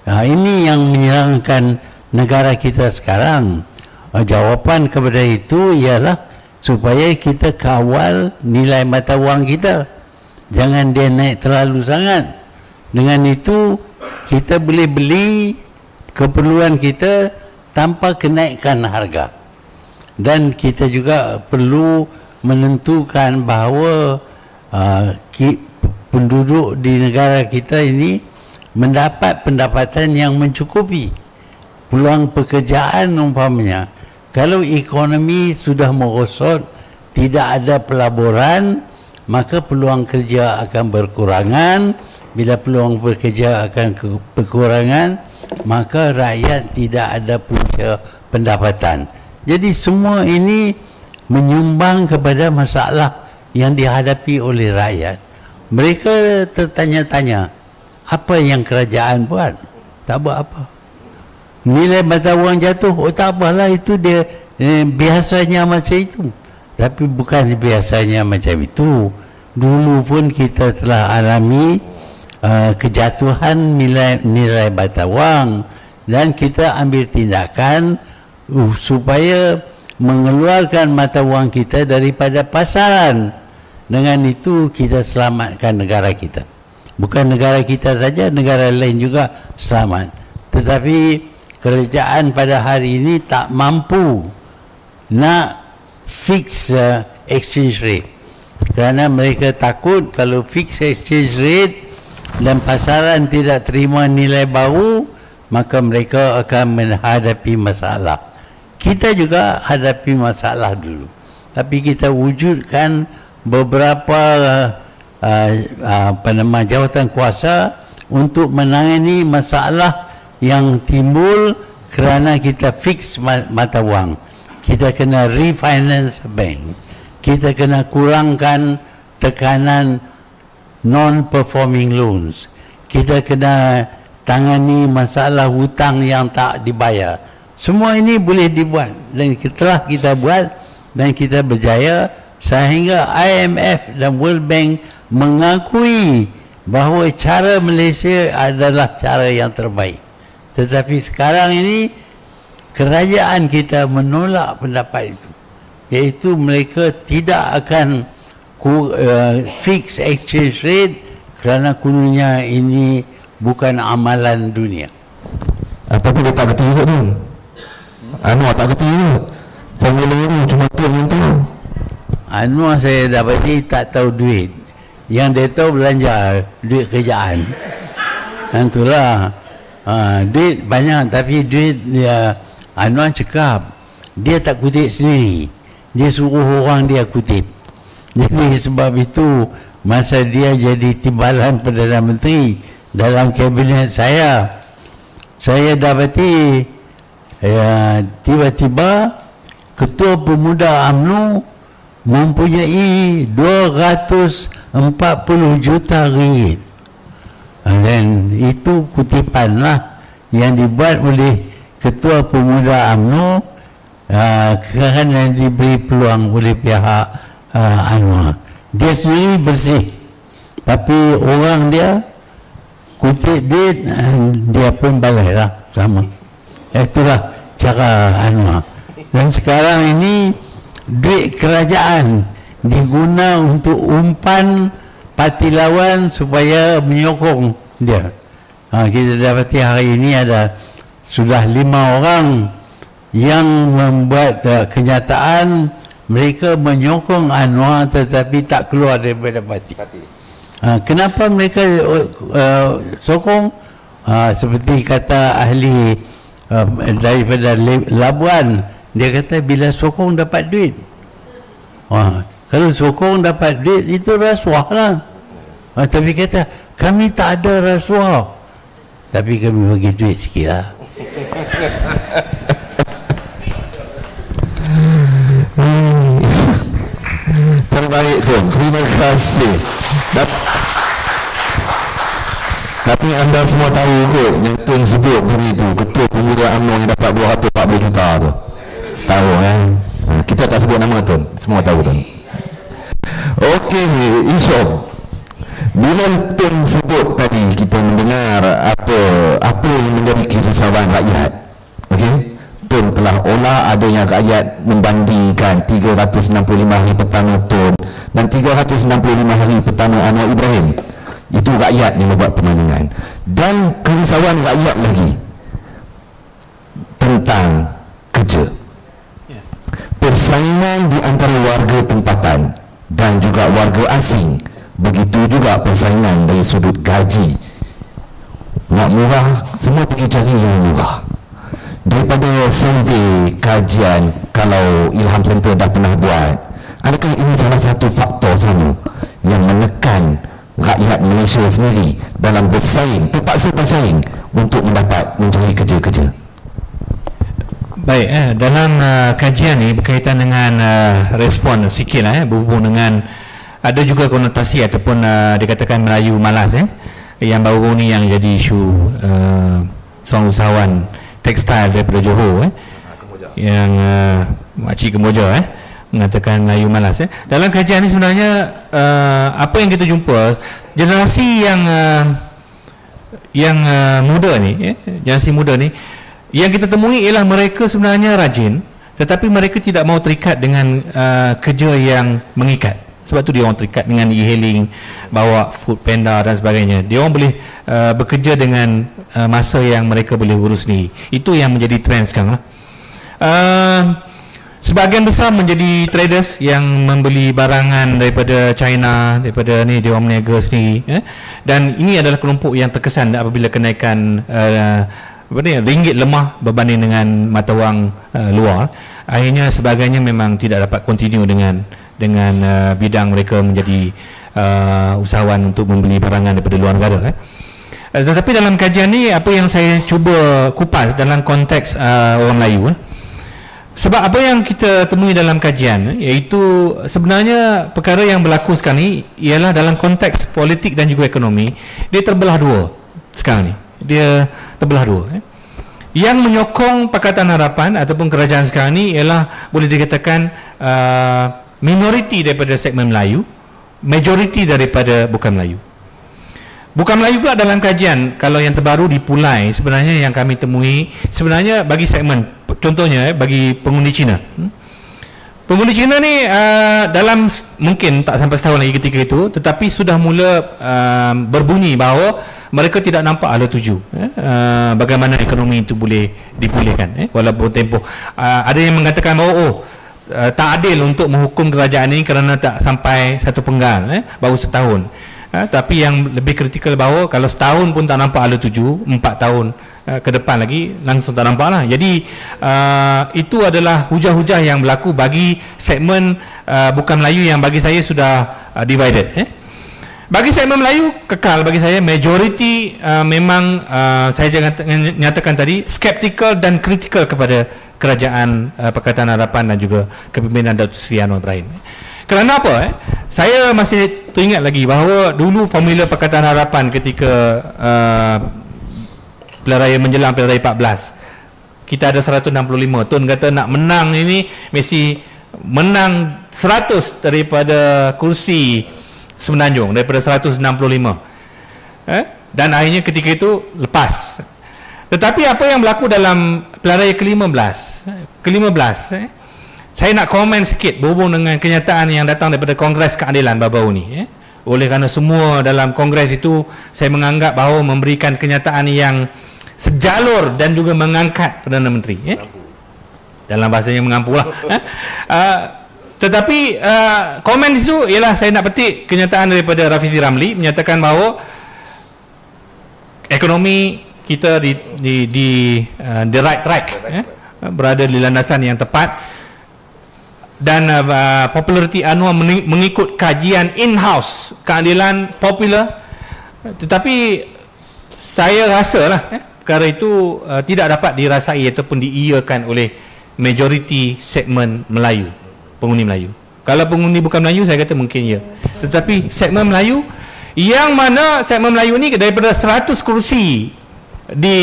Ini yang menyerangkan negara kita sekarang. Jawapan kepada itu ialah supaya kita kawal nilai mata wang kita, jangan dia naik terlalu sangat. Dengan itu kita boleh beli keperluan kita tanpa kenaikan harga. Dan kita juga perlu menentukan bahawa penduduk di negara kita ini mendapat pendapatan yang mencukupi. Peluang pekerjaan umpamanya, kalau ekonomi sudah merosot, tidak ada pelaburan, maka peluang kerja akan berkurangan. Bila peluang bekerja akan berkurangan, maka rakyat tidak ada punca pendapatan. Jadi semua ini menyumbang kepada masalah yang dihadapi oleh rakyat. Mereka tertanya-tanya, apa yang kerajaan buat? Tak buat apa. Nilai mata wang jatuh, tak apalah, itu dia biasanya macam itu. Tapi bukan biasanya macam itu. Dulu pun kita telah alami kejatuhan nilai mata wang, dan kita ambil tindakan supaya mengeluarkan mata wang kita daripada pasaran. Dengan itu kita selamatkan negara kita. Bukan negara kita saja, negara lain juga selamat. Tetapi kerajaan pada hari ini tak mampu nak fix exchange rate, kerana mereka takut kalau fix exchange rate dan pasaran tidak terima nilai baru, maka mereka akan menghadapi masalah. Kita juga hadapi masalah dulu, tapi kita wujudkan beberapa jawatan kuasa untuk menangani masalah yang timbul kerana kita fix mata wang. Kita kena refinance bank, kita kena kurangkan tekanan non-performing loans, kita kena tangani masalah hutang yang tak dibayar. Semua ini boleh dibuat, dan telah kita buat, dan kita berjaya sehingga IMF dan World Bank mengakui bahawa cara Malaysia adalah cara yang terbaik. Tetapi sekarang ini kerajaan kita menolak pendapat itu, iaitu mereka tidak akan fix exchange rate kerana kononnya ini bukan amalan dunia. Tapi dia tak kerti juga tu. Anwar tak kerti juga. Formula ni cuma tu yang tahu. Anwar saya dapati tak tahu duit. Yang dia tahu belanja duit kerjaan. Dan itulah duit banyak, tapi duit dia, Anwar cakap dia tak kutip sendiri, dia suruh orang dia kutip. Jadi sebab itu masa dia jadi timbalan Perdana Menteri dalam kabinet saya dapati tiba-tiba Ketua Pemuda UMNO mempunyai 240 juta ringgit. Dan itu kutipan lah yang dibuat oleh Ketua Pemuda UMNO kerana diberi peluang oleh pihak Anwar. Dia sendiri bersih, tapi orang dia kutip duit, dia pun balai lah sama. Itulah cara Anwar. Dan sekarang ini duit kerajaan diguna untuk umpan parti lawan supaya menyokong dia. Kita dapati hari ini ada sudah 5 orang yang membuat kenyataan mereka menyokong Anwar tetapi tak keluar daripada parti. Kenapa mereka sokong? Seperti kata ahli daripada Labuan, dia kata bila sokong dapat duit. Kalau sokong dapat duit itu rasuah lah. Tapi kata kami tak ada rasuah, tapi kami bagi duit sikit lah. Terbaik Tun, terima kasih. Tapi anda semua tahu kot yang Tun sebut tadi tu, Ketua Pemuda UMNO yang dapat 240 juta tu. Tahu kan? Kita tak sebut nama Tun, semua tahu Tun. Okey, Isyam. Bila Tun sebut tadi, kita mendengar apa yang menjadi kerisauan rakyat. Okey, Tun telah olah adanya rakyat membandingkan 365 hari pertama Tun dan 365 hari pertama Anwar Ibrahim. Itu rakyat yang membuat perbandingan. Dan kerisauan rakyat lagi tentang kerja, persaingan di antara warga tempatan dan juga warga asing. Begitu juga persaingan dari sudut gaji. Nak murah, semua pergi cari yang murah. Daripada survei, kajian, kalau Ilham Center dah pernah buat, adakah ini salah satu faktor sama yang menekan rakyat Malaysia sendiri dalam bersaing, terpaksa bersaing untuk mencari kerja-kerja? Baik, dalam kajian ni berkaitan dengan respon sikit berhubung dengan ada juga konotasi ataupun dikatakan Melayu malas yang baru ni yang jadi isu seorang usahawan tekstil daripada Johor yang Makcik Kemboja mengatakan Melayu malas. Dalam kajian ni sebenarnya apa yang kita jumpa, generasi yang muda ni, generasi muda ni yang kita temui ialah mereka sebenarnya rajin, tetapi mereka tidak mahu terikat dengan kerja yang mengikat. Sebab tu dia orang terikat dengan e-hailing, bawa food panda dan sebagainya. Dia orang boleh bekerja dengan masa yang mereka boleh urus sendiri. Itu yang menjadi trend sekarang lah. Sebahagian besar menjadi traders yang membeli barangan daripada China, daripada ni dia orang meniaga sendiri. Dan ini adalah kelompok yang terkesan apabila kenaikan ringgit lemah berbanding dengan mata wang luar. Akhirnya sebagainya memang tidak dapat continue dengan bidang mereka menjadi usahawan untuk membeli barangan daripada luar negara. Tetapi dalam kajian ni apa yang saya cuba kupas dalam konteks orang Melayu, sebab apa yang kita temui dalam kajian iaitu sebenarnya perkara yang berlaku sekarang ni ialah dalam konteks politik dan juga ekonomi, dia terbelah dua sekarang ni. Dia terbelah dua. Yang menyokong Pakatan Harapan ataupun kerajaan sekarang ni ialah boleh dikatakan minoriti daripada segmen Melayu, majoriti daripada bukan Melayu. Bukan Melayu pula dalam kajian, kalau yang terbaru di Pulai sebenarnya yang kami temui, sebenarnya bagi segmen, contohnya bagi pengundi Cina. Pengundi Cina ni dalam mungkin tak sampai setahun lagi ketika itu, tetapi sudah mula berbunyi bahawa mereka tidak nampak ala tuju bagaimana ekonomi itu boleh dipulihkan. Walaupun tempoh ada yang mengatakan bahawa tak adil untuk menghukum kerajaan ini kerana tak sampai satu penggal, baru setahun. Tapi yang lebih kritikal bahawa kalau setahun pun tak nampak ala tuju, 4 tahun ke depan lagi langsung tak nampak lah. Jadi itu adalah hujah-hujah yang berlaku bagi segmen bukan Melayu yang bagi saya sudah divided. Bagi segmen Melayu kekal, bagi saya majoriti memang saya nyatakan tadi skeptikal dan kritikal kepada kerajaan Pakatan Harapan dan juga kepimpinan Datuk Seri Anwar Ibrahim. Kerana apa? Saya masih teringat lagi bahawa dulu formula Pakatan Harapan ketika pilihan raya menjelang pilihan raya 14, kita ada 165. Tun kata nak menang ini mesti menang 100 daripada kursi Semenanjung, daripada 165. Dan akhirnya ketika itu lepas. Tetapi apa yang berlaku dalam pilihan raya ke-15, saya nak komen sikit berhubung dengan kenyataan yang datang daripada Kongres Keadilan baru-baru ni. Oleh kerana semua dalam Kongres itu saya menganggap bahawa memberikan kenyataan yang sejalur dan juga mengangkat Perdana Menteri. Dalam bahasanya mengampulah. Tetapi komen di situ ialah saya nak petik kenyataan daripada Rafizi Ramli menyatakan bahawa ekonomi kita di the right track, berada di landasan yang tepat, dan populariti Anwar mengikut kajian in-house keadilan popular. Tetapi saya rasalah perkara itu tidak dapat dirasai ataupun diiyakan oleh majoriti segmen Melayu, pengundi Melayu. Kalau pengundi bukan Melayu saya kata mungkin ya, tetapi segmen Melayu, yang mana segmen Melayu ni daripada 100 kursi di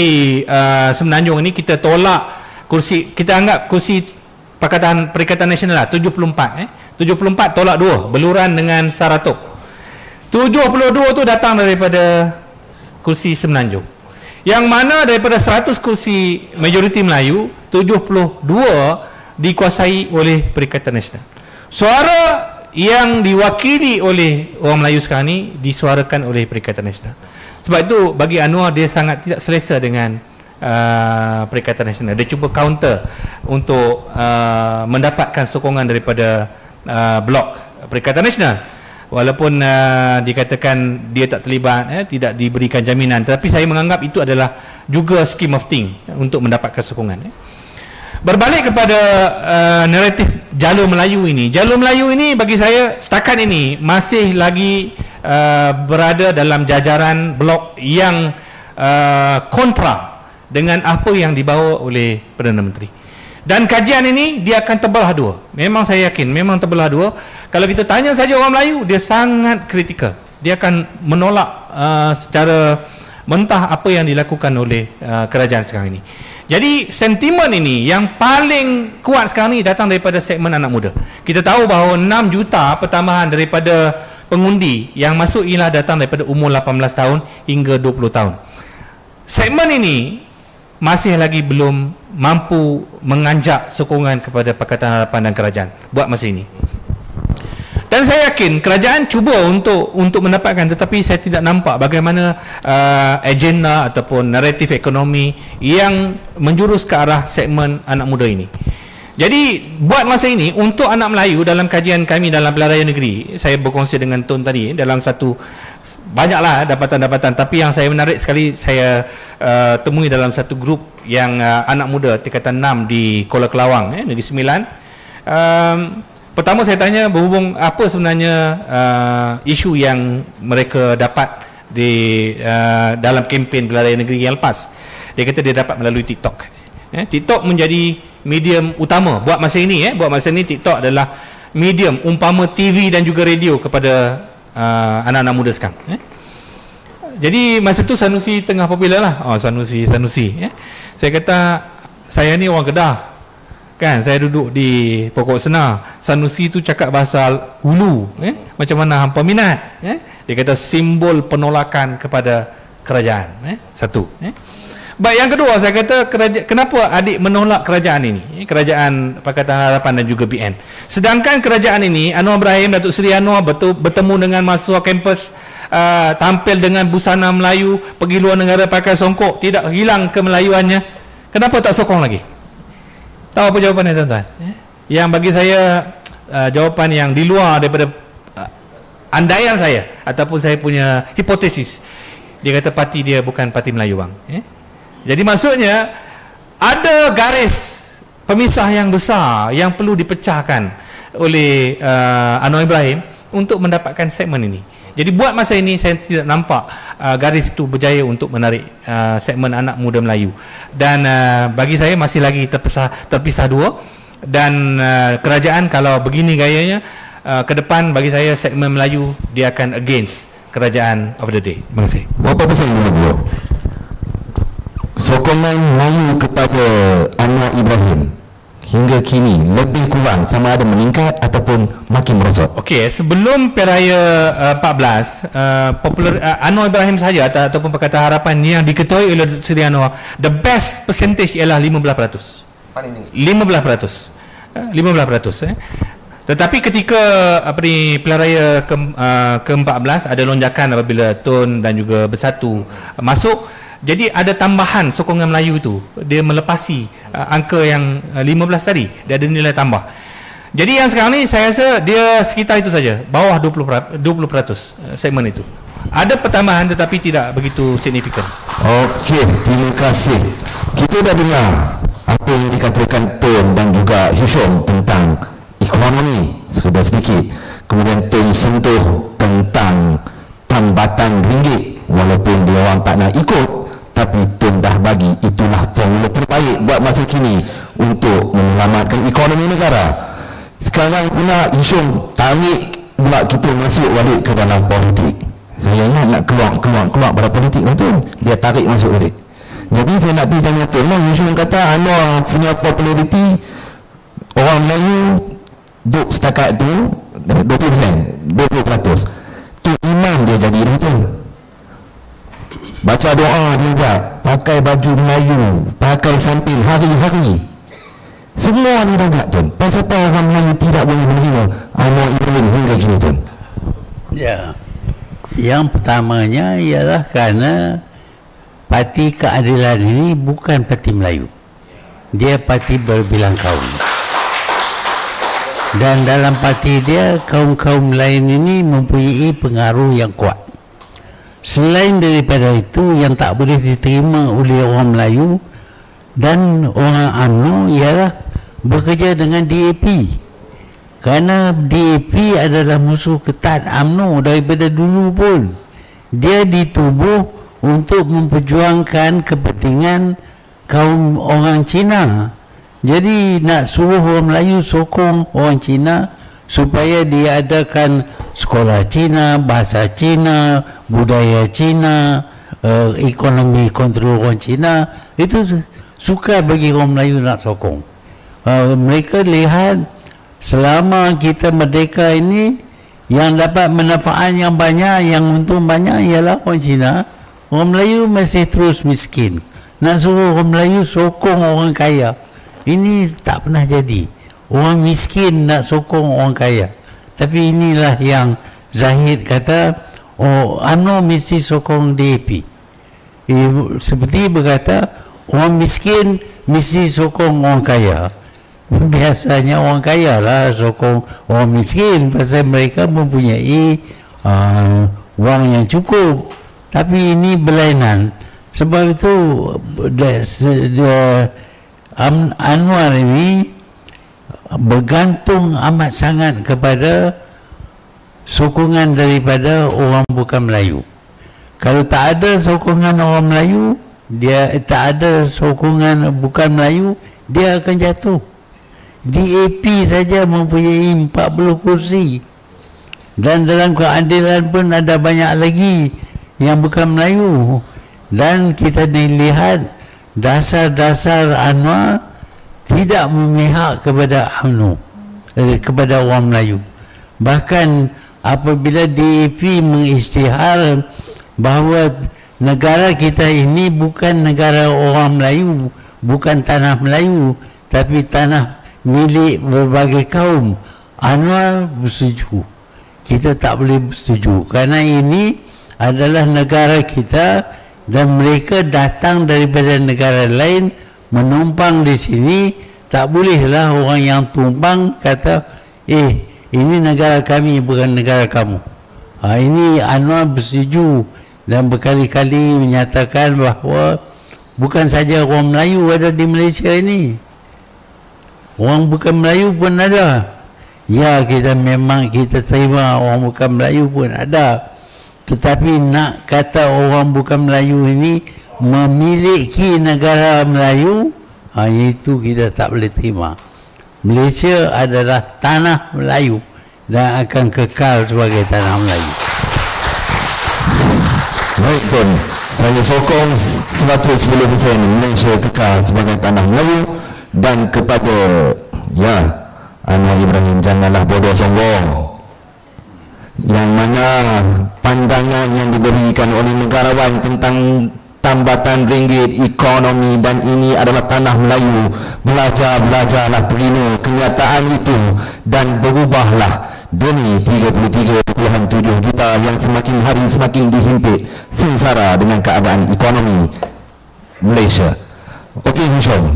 Semenanjung ini kita tolak kursi, kita anggap kursi Perikatan Nasional lah 74, 74 tolak 2 beluran dengan Saratok. 72 tu datang daripada kursi Semenanjung. Yang mana daripada 100 kursi majoriti Melayu, 72 dikuasai oleh Perikatan Nasional. Suara yang diwakili oleh orang Melayu sekarang ni disuarakan oleh Perikatan Nasional. Sebab itu bagi Anwar, dia sangat tidak selesa dengan Perikatan Nasional. Dia cuba counter untuk mendapatkan sokongan daripada blok Perikatan Nasional. Walaupun dikatakan dia tak terlibat, tidak diberikan jaminan, tetapi saya menganggap itu adalah juga scheme of thing untuk mendapatkan sokongan. Berbalik kepada naratif Jalur Melayu ini. Jalur Melayu ini bagi saya setakat ini masih lagi berada dalam jajaran blok yang kontra dengan apa yang dibawa oleh Perdana Menteri. Dan kajian ini dia akan terbelah dua. Memang saya yakin, memang terbelah dua. Kalau kita tanya saja orang Melayu, dia sangat kritikal. Dia akan menolak secara mentah apa yang dilakukan oleh kerajaan sekarang ini. Jadi sentimen ini yang paling kuat sekarang ini datang daripada segmen anak muda. Kita tahu bahawa 6 juta pertambahan daripada pengundi yang masuk ialah datang daripada umur 18 tahun hingga 20 tahun. Segmen ini masih lagi belum mampu menganjak sokongan kepada Pakatan Harapan dan kerajaan buat masa ini. Dan saya yakin kerajaan cuba untuk mendapatkan, tetapi saya tidak nampak bagaimana agenda ataupun naratif ekonomi yang menjurus ke arah segmen anak muda ini. Jadi buat masa ini untuk anak Melayu, dalam kajian kami dalam pilihan raya negeri, saya berkongsi dengan Tun tadi dalam satu, banyaklah dapatan-dapatan, tapi yang saya menarik sekali saya temui dalam satu grup yang anak muda tingkatan 6 di Kuala Kelawang, Negeri Sembilan. Pertama saya tanya berhubung apa sebenarnya isu yang mereka dapat di dalam kempen pilihan raya negeri yang lepas. Dia kata dia dapat melalui TikTok. TikTok menjadi medium utama buat masa ini. Buat masa ini TikTok adalah medium umpama TV dan juga radio kepada anak-anak muda sekarang. Jadi masa tu Sanusi tengah popular lah. Sanusi. Saya kata saya ni orang Kedah kan, saya duduk di Pokok Senar. Sanusi tu cakap bahasa Hulu, macam mana hampa minat. Dia kata simbol penolakan kepada kerajaan. Satu. Baik, yang kedua saya kata kenapa adik menolak kerajaan ini, kerajaan Pakatan Harapan dan juga BN. Sedangkan kerajaan ini Anwar Ibrahim, Datuk Seri Anwar bertemu dengan mahasiswa kampus, tampil dengan busana Melayu, pergi luar negara pakai songkok, tidak hilang kemelayuannya. Kenapa tak sokong lagi? Tahu apa jawapannya tuan-tuan? Yang bagi saya jawapan yang di luar daripada andaian saya ataupun saya punya hipotesis. Dia kata parti dia bukan parti Melayu bang. Jadi maksudnya ada garis pemisah yang besar yang perlu dipecahkan oleh Anwar Ibrahim untuk mendapatkan segmen ini. Jadi buat masa ini saya tidak nampak garis itu berjaya untuk menarik segmen anak muda Melayu. Dan bagi saya masih lagi terpisah dua. Dan kerajaan kalau begini gayanya, ke depan bagi saya segmen Melayu dia akan against kerajaan of the day. Terima kasih. Berapa besar ini bro? Sokongan Melayu kepada Anwar Ibrahim hingga kini lebih kurang sama ada meningkat ataupun makin merosot. Okey, sebelum Pilihan Raya 14, Anwar Ibrahim saja ataupun Pakatan Harapan yang diketuai oleh Seri Anwar, the best percentage ialah 15%. Paling tinggi. 15%. Tetapi ketika Pilihan Raya ke-14 ada lonjakan apabila Tun dan juga Bersatu masuk. Jadi ada tambahan sokongan Melayu itu, dia melepasi angka yang 15 tadi, dia ada nilai tambah. Jadi yang sekarang ni saya rasa dia sekitar itu saja, bawah 20% segmen itu. Ada pertambahan tetapi tidak begitu signifikan. Okey, terima kasih. Kita dah dengar apa yang dikatakan Tun dan juga Hisham tentang ekonomi sudah sedikit. Kemudian Tun sentuh tentang tambatan ringgit, walaupun dia orang tak nak ikut, tapi Tun dah bagi itulah formula terbaik buat masa kini untuk menyelamatkan ekonomi negara. Sekarang pula Hisham tarik pula kita masuk balik ke dalam politik. Saya ingat nak keluar pada politik lah Tun, dia tarik masuk balik. Jadi saya nak pergi tanya Tun lah. Hisham kata Anwar punya populariti orang Melayu duk setakat tu 20%. tu imam dia jadi dah tu. Baca doa dia buat, pakai baju Melayu, pakai samping hari-hari. Semua ni dah buat tu. Pasal apa orang Melayu tidak boleh menerima Anwar Ibrahim hingga kini tu? Ya. Yang pertamanya ialah kerana Parti Keadilan ini bukan parti Melayu. Dia parti berbilang kaum. Dan dalam parti dia, kaum-kaum lain ini mempunyai pengaruh yang kuat. Selain daripada itu, yang tak boleh diterima oleh orang Melayu dan orang UMNO ialah bekerja dengan DAP. Kerana DAP adalah musuh ketat UMNO daripada dulu pun. Dia ditubuh untuk memperjuangkan kepentingan kaum orang Cina. Jadi nak suruh orang Melayu sokong orang Cina supaya dia adakan sekolah Cina, bahasa Cina, budaya Cina, ekonomi kontrol orang Cina. Itu suka bagi orang Melayu nak sokong. Mereka lihat selama kita merdeka ini, yang dapat manfaat yang banyak, yang untung banyak ialah orang Cina. Orang Melayu masih terus miskin. Nak suruh orang Melayu sokong orang kaya, ini tak pernah jadi. Orang miskin nak sokong orang kaya. Tapi inilah yang Zahid kata, oh, UMNO mesti sokong DAP. Seperti berkata, orang miskin mesti sokong orang kaya. Biasanya orang kaya lah sokong orang miskin pasal mereka mempunyai wang yang cukup. Tapi ini berlainan. Sebab itu Anwar ini bergantung amat sangat kepada sokongan daripada orang bukan Melayu. Kalau tak ada sokongan orang Melayu, dia tak ada sokongan bukan Melayu, dia akan jatuh. DAP saja mempunyai 40 kursi. Dan dalam keadilan pun ada banyak lagi yang bukan Melayu. Dan kita dilihat dasar-dasar Anwar tidak memihak kepada UMNO, kepada orang Melayu. Bahkan apabila DAP mengisytihar bahawa negara kita ini bukan negara orang Melayu, bukan tanah Melayu, tapi tanah milik berbagai kaum, Anwar bersetuju. Kita tak boleh bersetuju kerana ini adalah negara kita dan mereka datang daripada negara lain menumpang di sini. Tak bolehlah orang yang tumpang kata, ini negara kami bukan negara kamu. Ini Anwar bersetuju dan berkali-kali menyatakan bahawa bukan saja orang Melayu ada di Malaysia ini, orang bukan Melayu pun ada. Ya, kita memang kita terima orang bukan Melayu pun ada. Tetapi nak kata orang bukan Melayu ini memiliki negara Melayu, itu kita tak boleh terima. Malaysia adalah tanah Melayu dan akan kekal sebagai tanah Melayu. Baik Tun, saya sokong 110% Malaysia kekal sebagai tanah Melayu. Dan kepada Anwar Ibrahim, janganlah bodoh sombong. Yang mana pandangan yang diberikan oleh negarawan tentang tambatan ringgit, ekonomi dan ini adalah tanah Melayu, belajarlah terima kenyataan itu dan berubahlah demi 33.7 juta yang semakin hari semakin dihimpit sengsara dengan keadaan ekonomi Malaysia. Okey Hisham,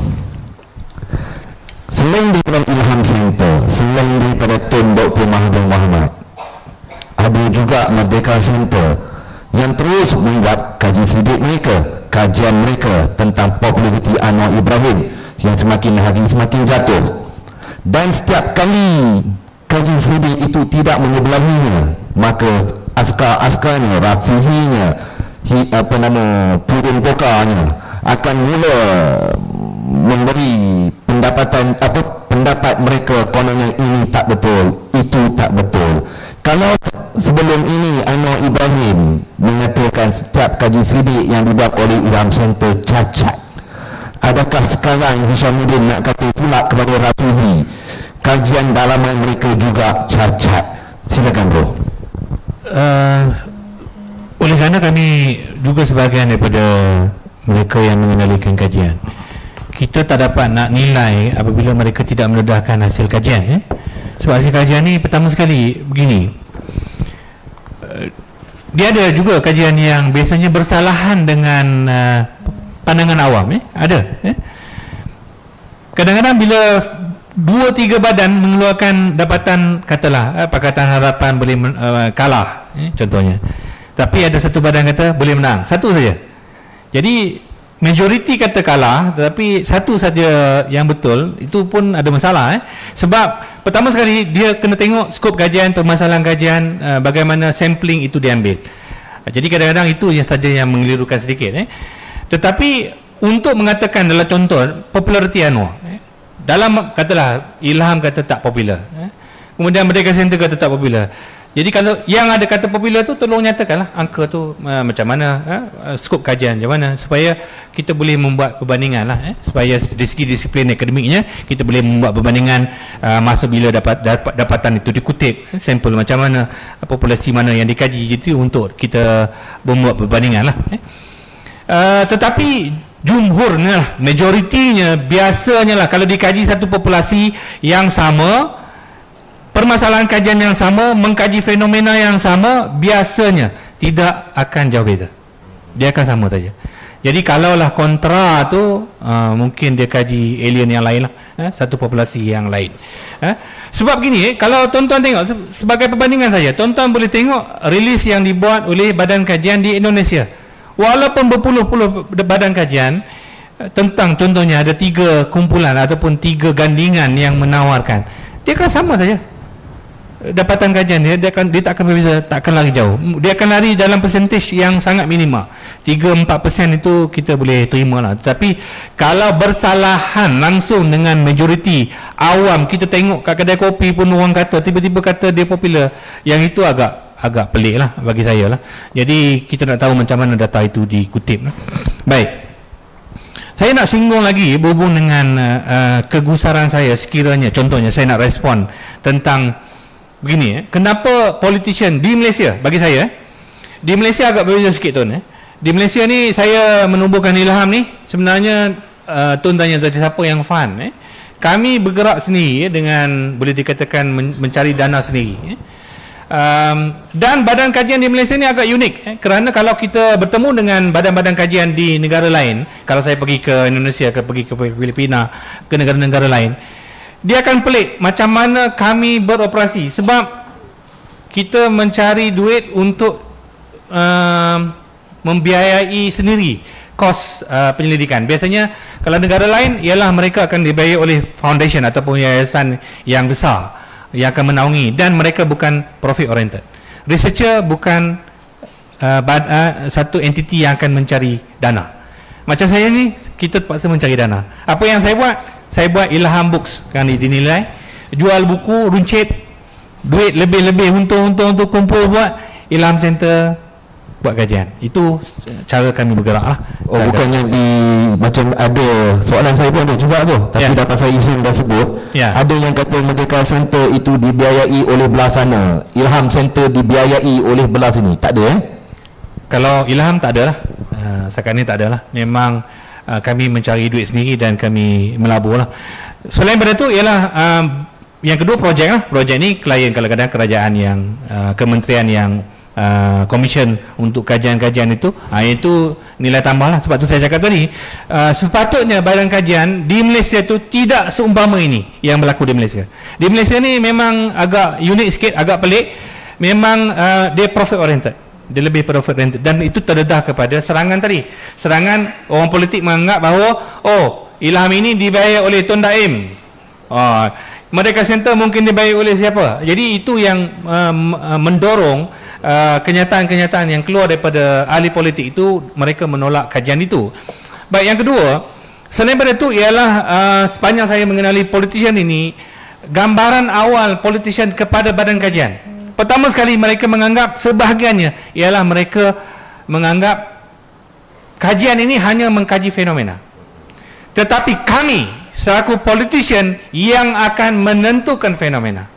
selain daripada Ilham Center, selain daripada Tun Dr. Mahathir Mohamad, ada juga Merdeka Center yang terus membuat kaji sidik mereka, kajian mereka tentang populariti Anwar Ibrahim yang semakin hari semakin jatuh. Dan setiap kali kaji sidik itu tidak menyebelahinya, maka askar-askarnya, rafizinya, purun pokarnya akan mula memberi pendapat mereka kononnya ini tak betul, itu tak betul. Kalau sebelum ini Anwar Ibrahim mengatakan setiap kaji sidik yang dibuat oleh Ilham Center cacat, adakah sekarang Hishamuddin nak kata pula kepada Rafizi kajian dalaman mereka juga cacat? Silakan bro. Oleh kerana kami juga sebahagian daripada mereka yang mengendalikan kajian, kita tak dapat nak nilai apabila mereka tidak mendedahkan hasil kajian. Sebab hasil kajian ni pertama sekali begini, dia ada juga kajian yang biasanya bersalahan dengan pandangan awam. Ada. Kadang-kadang bila 2-3 badan mengeluarkan dapatan, katalah Pakatan Harapan boleh kalah, contohnya, tapi ada satu badan kata boleh menang, satu saja. Jadi majoriti kata kalah, tetapi satu saja yang betul, itu pun ada masalah. Sebab pertama sekali dia kena tengok skop kajian, permasalahan kajian, bagaimana sampling itu diambil. Jadi kadang-kadang itu yang saja yang mengelirukan sedikit. Tetapi untuk mengatakan dalam contoh populariti Anwar, dalam katalah Ilham kata tak popular, kemudian Merdeka Center kata tak popular. Jadi kalau yang ada kata popular tu, tolong nyatakanlah angka tu macam mana, skop kajian macam mana, supaya kita boleh membuat perbandingan lah, supaya dari segi disiplin akademiknya kita boleh membuat perbandingan masa bila dapatan itu dikutip, sampel macam mana, populasi mana yang dikaji, itu untuk kita membuat perbandingan lah. Tetapi jumhurnya lah, majoritinya biasanya lah, kalau dikaji satu populasi yang sama, permasalahan kajian yang sama, mengkaji fenomena yang sama, biasanya tidak akan jauh beza, dia akan sama saja. Jadi kalaulah kontra tu, mungkin dia kaji alien yang lain lah, satu populasi yang lain. Sebab gini, kalau tuan-tuan tengok sebagai perbandingan saja, tuan-tuan boleh tengok rilis yang dibuat oleh badan kajian di Indonesia. Walaupun berpuluh-puluh badan kajian tentang, contohnya ada 3 kumpulan ataupun 3 gandingan yang menawarkan, dia akan sama saja dapatan kajian dia tak akan berbeza, tak akan lari jauh, dia akan lari dalam persentage yang sangat minima, 3-4% itu kita boleh terima lah. Tapi kalau bersalahan langsung dengan majoriti awam, kita tengok kat kedai kopi pun orang kata, tiba-tiba kata dia popular, yang itu agak pelik lah bagi saya lah. Jadi kita nak tahu macam mana data itu dikutip lah. Baik, saya nak singgung lagi berhubung dengan kegusaran saya sekiranya, contohnya saya nak respon tentang begini, kenapa politician di Malaysia, bagi saya di Malaysia agak berbeza sikit tuan. Di Malaysia ni saya menumbuhkan Ilham ni, sebenarnya tuan tanya tadi siapa yang fun, kami bergerak sendiri dengan boleh dikatakan mencari dana sendiri. Dan badan kajian di Malaysia ni agak unik, kerana kalau kita bertemu dengan badan-badan kajian di negara lain, kalau saya pergi ke Indonesia, pergi ke Filipina, ke negara-negara lain, dia akan pelik macam mana kami beroperasi. Sebab kita mencari duit untuk membiayai sendiri kos penyelidikan. Biasanya kalau negara lain, ialah mereka akan dibiayai oleh foundation ataupun yayasan yang besar yang akan menaungi, dan mereka bukan profit oriented. Researcher bukan satu entiti yang akan mencari dana. Macam saya ni, kita terpaksa mencari dana. Apa yang saya buat? Saya buat Ilham Books, kan dinilai, jual buku, runcit duit lebih-lebih, untung untuk kumpul buat Ilham Center, buat kajian. Itu cara kami bergerak lah. Bukannya macam ada soalan saya pun ada juga tu, tapi dapat saya izin dah sebut, ada yang kata Merdeka Center itu dibiayai oleh belah sana, Ilham Center dibiayai oleh belah sini. Tak ada Kalau Ilham tak ada lah, sekarang ni tak ada lah. Memang kami mencari duit sendiri dan kami melabur lah. Selain daripada itu ialah yang kedua, projek lah. Projek ni klien kadang-kadang kerajaan yang kementerian yang commission untuk kajian-kajian itu nilai tambah lah. Sebab tu saya cakap tadi, sepatutnya badan kajian di Malaysia itu tidak seumpama ini yang berlaku di Malaysia. Di Malaysia ni memang agak unik sikit, agak pelik. Memang dia profit oriented, dia lebih profit oriented, dan itu terdedah kepada serangan tadi. Serangan orang politik menganggap bahawa Ilham ini dibayar oleh Tun Daim, Merdeka Center mungkin dibayar oleh siapa. Jadi itu yang mendorong kenyataan-kenyataan yang keluar daripada ahli politik itu, mereka menolak kajian itu. Baik, yang kedua, selain daripada itu ialah sepanjang saya mengenali politician ini, gambaran awal politician kepada badan kajian. Pertama sekali mereka menganggap, sebahagiannya ialah mereka menganggap kajian ini hanya mengkaji fenomena. Tetapi kami selaku politician yang akan menentukan fenomena.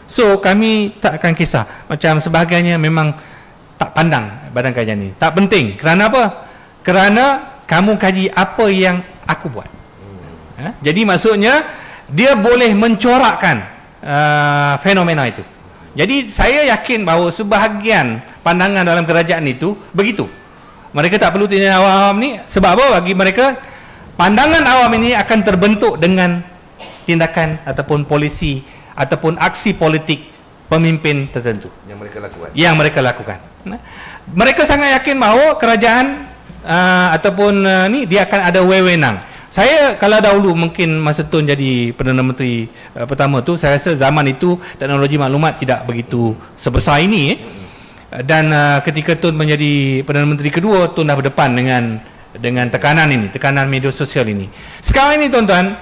So kami tak akan kisah. Macam sebahagiannya memang tak pandang badan kajian ni. Tak penting. Kerana apa? Kerana kamu kaji apa yang aku buat. Jadi maksudnya dia boleh mencorakkan fenomena itu. Jadi saya yakin bahawa sebahagian pandangan dalam kerajaan itu begitu. Mereka tak perlu tindakan awam ni. Sebab apa? Bagi mereka, pandangan awam ini akan terbentuk dengan tindakan ataupun polisi ataupun aksi politik pemimpin tertentu yang mereka lakukan. Mereka sangat yakin bahawa kerajaan ataupun ni dia akan ada wewenang. Saya kalau dahulu mungkin masa Tun jadi Perdana Menteri pertama tu, saya rasa zaman itu teknologi maklumat tidak begitu sebesar ini dan ketika Tun menjadi Perdana Menteri kedua, Tun dah berdepan dengan tekanan ini, tekanan media sosial ini. Sekarang ini tuan-tuan,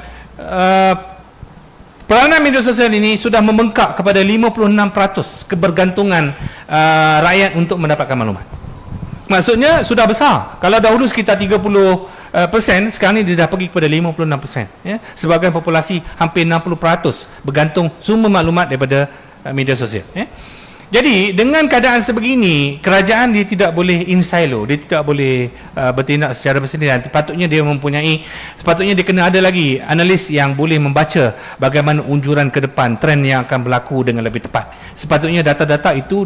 peranan media sosial ini sudah membengkak kepada 56% kebergantungan rakyat untuk mendapatkan maklumat. Maksudnya sudah besar. Kalau dahulu sekitar 30%, sekarang ni dia dah pergi kepada 56%. Ya? Sebahagian populasi hampir 60% bergantung sumber maklumat daripada media sosial. Ya? Jadi dengan keadaan sebegini, kerajaan dia tidak boleh in silo, dia tidak boleh bertindak secara bersendirian. Sepatutnya dia kena ada lagi analis yang boleh membaca bagaimana unjuran ke depan, trend yang akan berlaku dengan lebih tepat. Sepatutnya data-data itu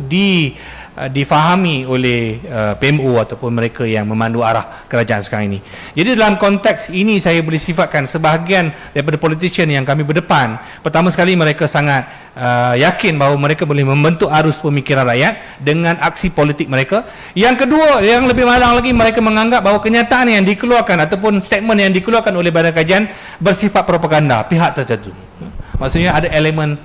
difahami oleh PMO ataupun mereka yang memandu arah kerajaan sekarang ini. Jadi dalam konteks ini saya boleh sifatkan sebahagian daripada politician yang kami berdepan, pertama sekali mereka sangat yakin bahawa mereka boleh membentuk arus pemikiran rakyat dengan aksi politik mereka. Yang kedua, yang lebih malang lagi, mereka menganggap bahawa kenyataan yang dikeluarkan ataupun statement yang dikeluarkan oleh badan kajian bersifat propaganda pihak tertentu. Maksudnya ada elemen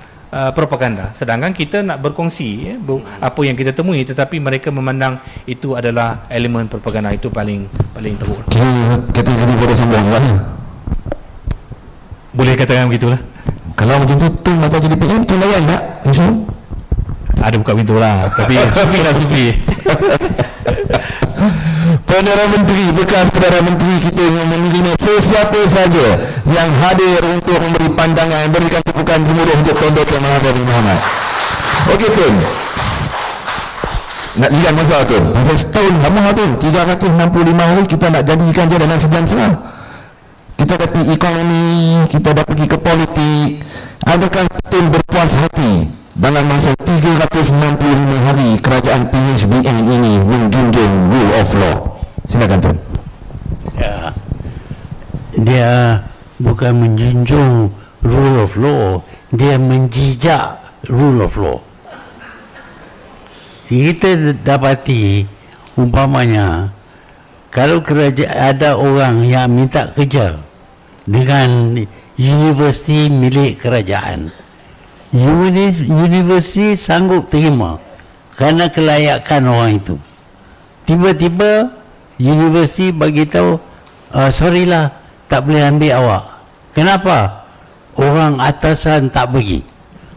propaganda, sedangkan kita nak berkongsi apa yang kita temui, tetapi mereka memandang itu adalah elemen propaganda. Itu paling teruk. Kategori bodoh sombong kan? Boleh katakan begitulah. Kalau macam tu, Tun macam jadi PM, Tun layan tak? Ada buka pintu lah, tapi Sufi lah Sufi. Perdana Menteri, bekas Perdana Menteri kita yang menerima sesiapa saja yang hadir untuk memberi pandangan, berikan tepukan gemuruh untuk Tuan Dr. Mahathir Mohamad. Okey Tun, nak lihat masa Tun, masa setahun lama Tun, 365 hari kita nak jadikan je dalam sejam semua. Kita dah pergi ekonomi, kita dah pergi ke politik. Adakah Tun berpuas hati dalam masa 365 hari kerajaan PHBN ini menjunjung rule of law? Silakan Tun. Ya, dia bukan menjunjung rule of law, dia menjijak rule of law. Kita dapati umpamanya kalau kerajaan ada orang yang minta kerja dengan universiti milik kerajaan, universiti sanggup terima kerana kelayakan orang itu. Tiba-tiba universiti bagi tahu, sorry lah, tak boleh ambil awak. Kenapa? Orang atasan tak pergi.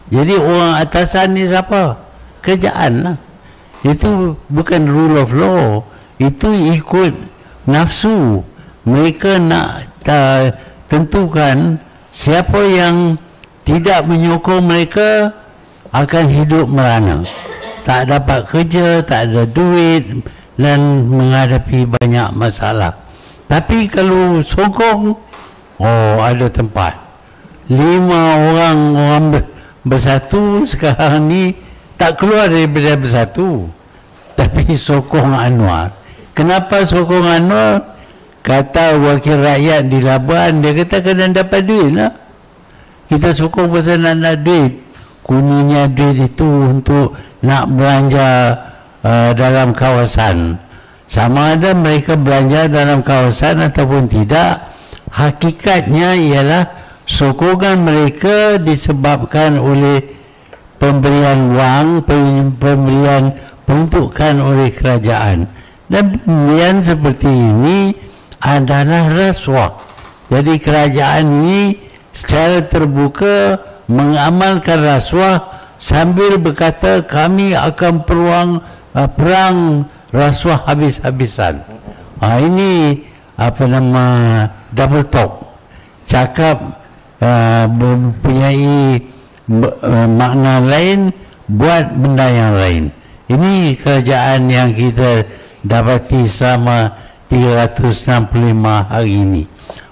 Jadi orang atasan ni siapa? Kerajaan lah. Itu bukan rule of law, itu ikut nafsu. Mereka nak tentukan siapa yang tidak menyokong mereka akan hidup merana, tak dapat kerja, tak ada duit dan menghadapi banyak masalah. Tapi kalau sokong, ada tempat. 5 orang bersatu sekarang ni tak keluar daripada bersatu, tapi sokong Anwar. Kenapa sokong Anwar? Kata wakil rakyat di Labuan, dia kata kena dapat duit lah. Kita sokong pasal nak duit. Kuningnya duit itu untuk nak belanja dalam kawasan. Sama ada mereka belanja dalam kawasan ataupun tidak, hakikatnya ialah sokongan mereka disebabkan oleh pemberian wang, pemberian peruntukan oleh kerajaan. Dan pemberian seperti ini adalah rasuah. Jadi kerajaan ini secara terbuka mengamalkan rasuah sambil berkata kami akan perang rasuah habis-habisan. Ini double talk. Cakap mempunyai makna lain, buat benda yang lain. Ini kerajaan yang kita dapati selama 365 hari ini.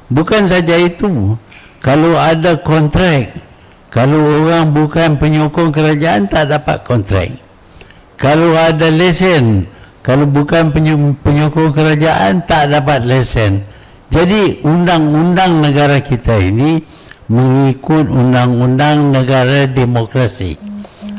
Bukan saja itu, kalau ada kontrak, kalau orang bukan penyokong kerajaan tak dapat kontrak. Kalau ada lesen, kalau bukan penyokong kerajaan tak dapat lesen. Jadi undang-undang negara kita ini mengikut undang-undang negara demokrasi.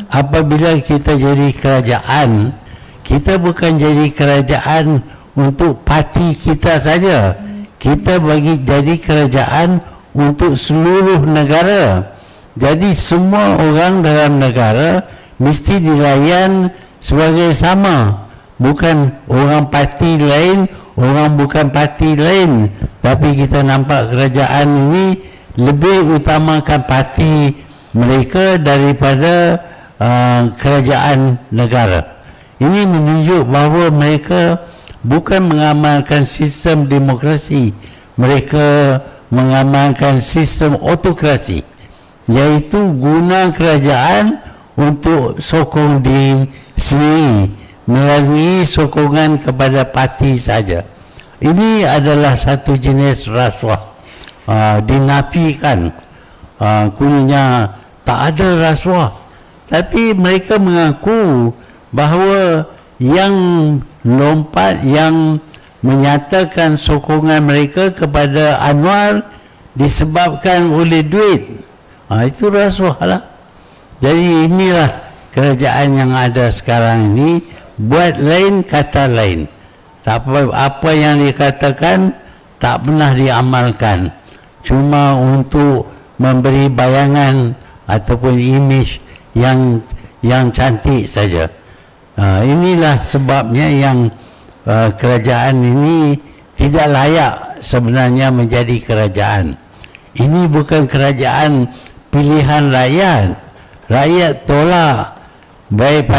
Apabila kita jadi kerajaan, kita bukan jadi kerajaan untuk parti kita saja. Kita bagi jadi kerajaan untuk seluruh negara. Jadi semua orang dalam negara mesti dilayan sebagai sama. Bukan orang parti lain, orang bukan parti lain. Tapi kita nampak kerajaan ini lebih utamakan parti mereka daripada kerajaan negara. Ini menunjuk bahawa mereka bukan mengamalkan sistem demokrasi, mereka mengamalkan sistem autokrasi, iaitu guna kerajaan untuk sokong diri sendiri melalui sokongan kepada parti saja. Ini adalah satu jenis rasuah, dinafikan. Kononnya tak ada rasuah, tapi mereka mengaku bahawa yang lompat, yang menyatakan sokongan mereka kepada Anwar disebabkan oleh duit. Itu rasuah lah. Jadi inilah kerajaan yang ada sekarang ini, buat lain kata lain. Tak apa yang dikatakan tak pernah diamalkan, cuma untuk memberi bayangan ataupun imej yang cantik saja. Inilah sebabnya yang kerajaan ini tidak layak sebenarnya menjadi kerajaan. Ini bukan kerajaan pilihan rakyat. Rakyat tolak, baik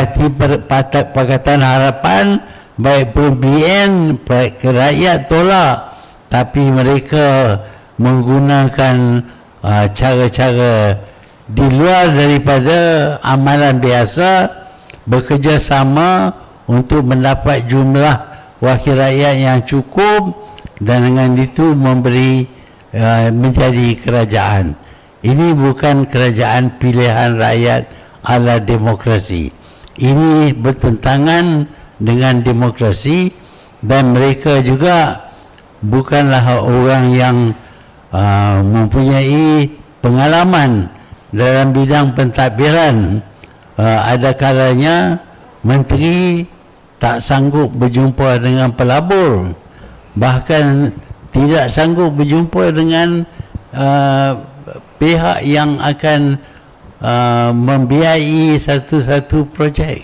Pakatan Harapan, baik PBN, rakyat tolak. Tapi mereka menggunakan cara-cara di luar daripada amalan biasa, bekerjasama untuk mendapat jumlah wakil rakyat yang cukup dan dengan itu memberi menjadi kerajaan. Ini bukan kerajaan pilihan rakyat ala demokrasi. Ini bertentangan dengan demokrasi, dan mereka juga bukanlah orang yang mempunyai pengalaman dalam bidang pentadbiran. Ada kalanya menteri tak sanggup berjumpa dengan pelabur, bahkan tidak sanggup berjumpa dengan pihak yang akan membiayai satu-satu projek.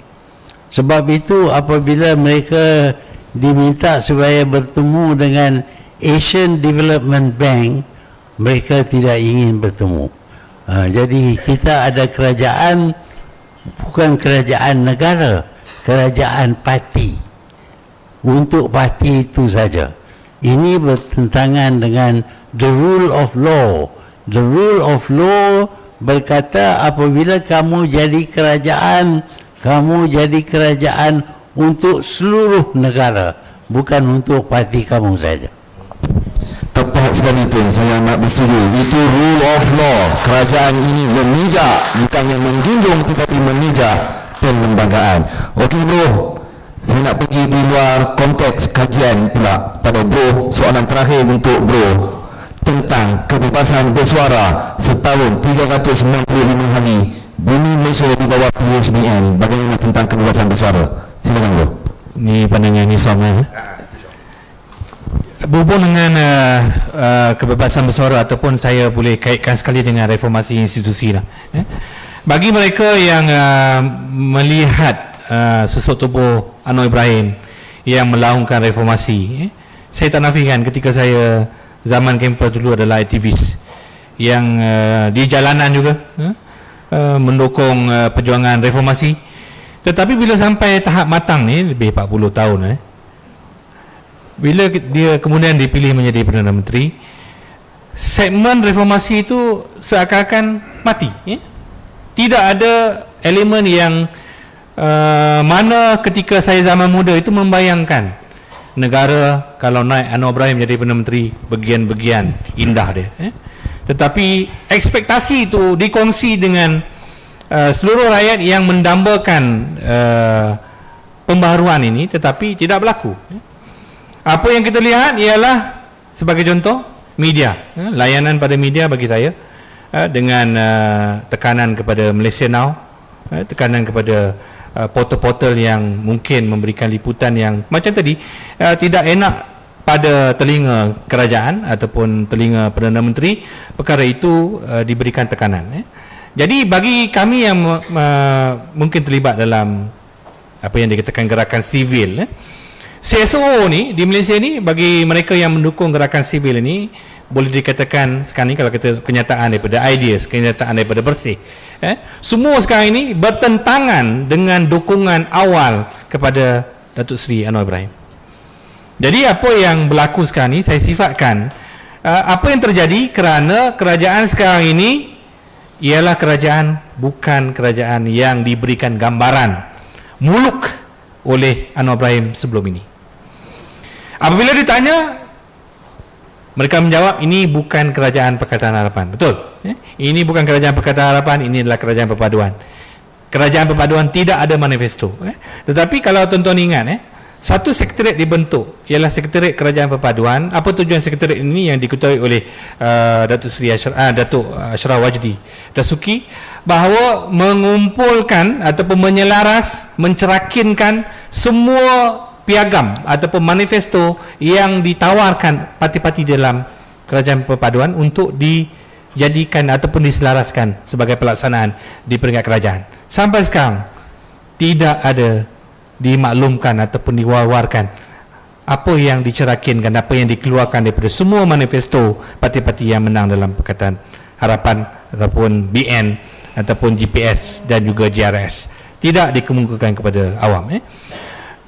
Sebab itu apabila mereka diminta supaya bertemu dengan Asian Development Bank, mereka tidak ingin bertemu. Jadi kita ada kerajaan, bukan kerajaan negara, kerajaan parti, untuk parti itu saja. Ini bertentangan dengan the rule of law. The rule of law berkata apabila kamu jadi kerajaan, kamu jadi kerajaan untuk seluruh negara, bukan untuk parti kamu saja. Tepat sekali itu, saya nak bersetuju. Itu rule of law. Kerajaan ini memijak, bukannya menjunjung tetapi memijak perlembagaan. Okey bro, saya nak pergi di luar konteks kajian pula pada bro. Soalan terakhir untuk bro tentang kebebasan bersuara setahun 395 hari bumi Malaysia di bawah PHBN. Bagaimana tentang kebebasan bersuara? Silakan bro. Ni pandangan Nisam berhubung dengan kebebasan bersuara, ataupun saya boleh kaitkan sekali dengan reformasi institusi lah. Bagi mereka yang melihat sosok tubuh Anwar Ibrahim yang melaungkan reformasi, saya tak nafikan ketika saya zaman kampus dulu adalah aktivis yang di jalanan juga mendukung perjuangan reformasi. Tetapi bila sampai tahap matang ni, lebih 40 tahun bila dia kemudian dipilih menjadi Perdana Menteri, segmen reformasi itu seakan-akan mati. Tidak ada elemen yang mana ketika saya zaman muda itu membayangkan negara kalau naik Anwar Ibrahim jadi Perdana Menteri bagian-bagian indah dia. Tetapi ekspektasi itu dikongsi dengan seluruh rakyat yang mendambakan pembaharuan ini, tetapi tidak berlaku. Apa yang kita lihat ialah sebagai contoh media, layanan pada media bagi saya dengan tekanan kepada Malaysia Now, tekanan kepada portal-portal yang mungkin memberikan liputan yang macam tadi tidak enak pada telinga kerajaan ataupun telinga Perdana Menteri. Perkara itu diberikan tekanan. Jadi bagi kami yang mungkin terlibat dalam apa yang dikatakan gerakan sivil, CSO ni di Malaysia ni, bagi mereka yang mendukung gerakan sivil ini, boleh dikatakan sekarang ni kalau kita kenyataan daripada ideas, kenyataan daripada bersih, semua sekarang ini bertentangan dengan dukungan awal kepada Datuk Seri Anwar Ibrahim. Jadi apa yang berlaku sekarang ni saya sifatkan apa yang terjadi kerana kerajaan sekarang ini ialah kerajaan bukan kerajaan yang diberikan gambaran muluk oleh Anwar Ibrahim sebelum ini. Apabila ditanya, mereka menjawab ini bukan kerajaan Pakatan Harapan. Betul. Ini bukan kerajaan Pakatan Harapan, ini adalah kerajaan perpaduan. Kerajaan perpaduan tidak ada manifesto. Tetapi kalau tuan-tuan ingat, satu sekretariat dibentuk, ialah sekretariat kerajaan perpaduan. Apa tujuan sekretariat ini yang diketuai oleh Datuk Seri Datuk Ashraf Wajdi Dasuki, bahawa mengumpulkan ataupun menyelaras, mencerakinkan semua piagam ataupun manifesto yang ditawarkan parti-parti dalam kerajaan perpaduan untuk dijadikan ataupun diselaraskan sebagai pelaksanaan di peringkat kerajaan. Sampai sekarang tidak ada dimaklumkan ataupun diwawarkan apa yang dicerakinkan, apa yang dikeluarkan daripada semua manifesto parti-parti yang menang dalam Pakatan Harapan ataupun BN ataupun GPS dan juga JRS. Tidak dikemukakan kepada awam.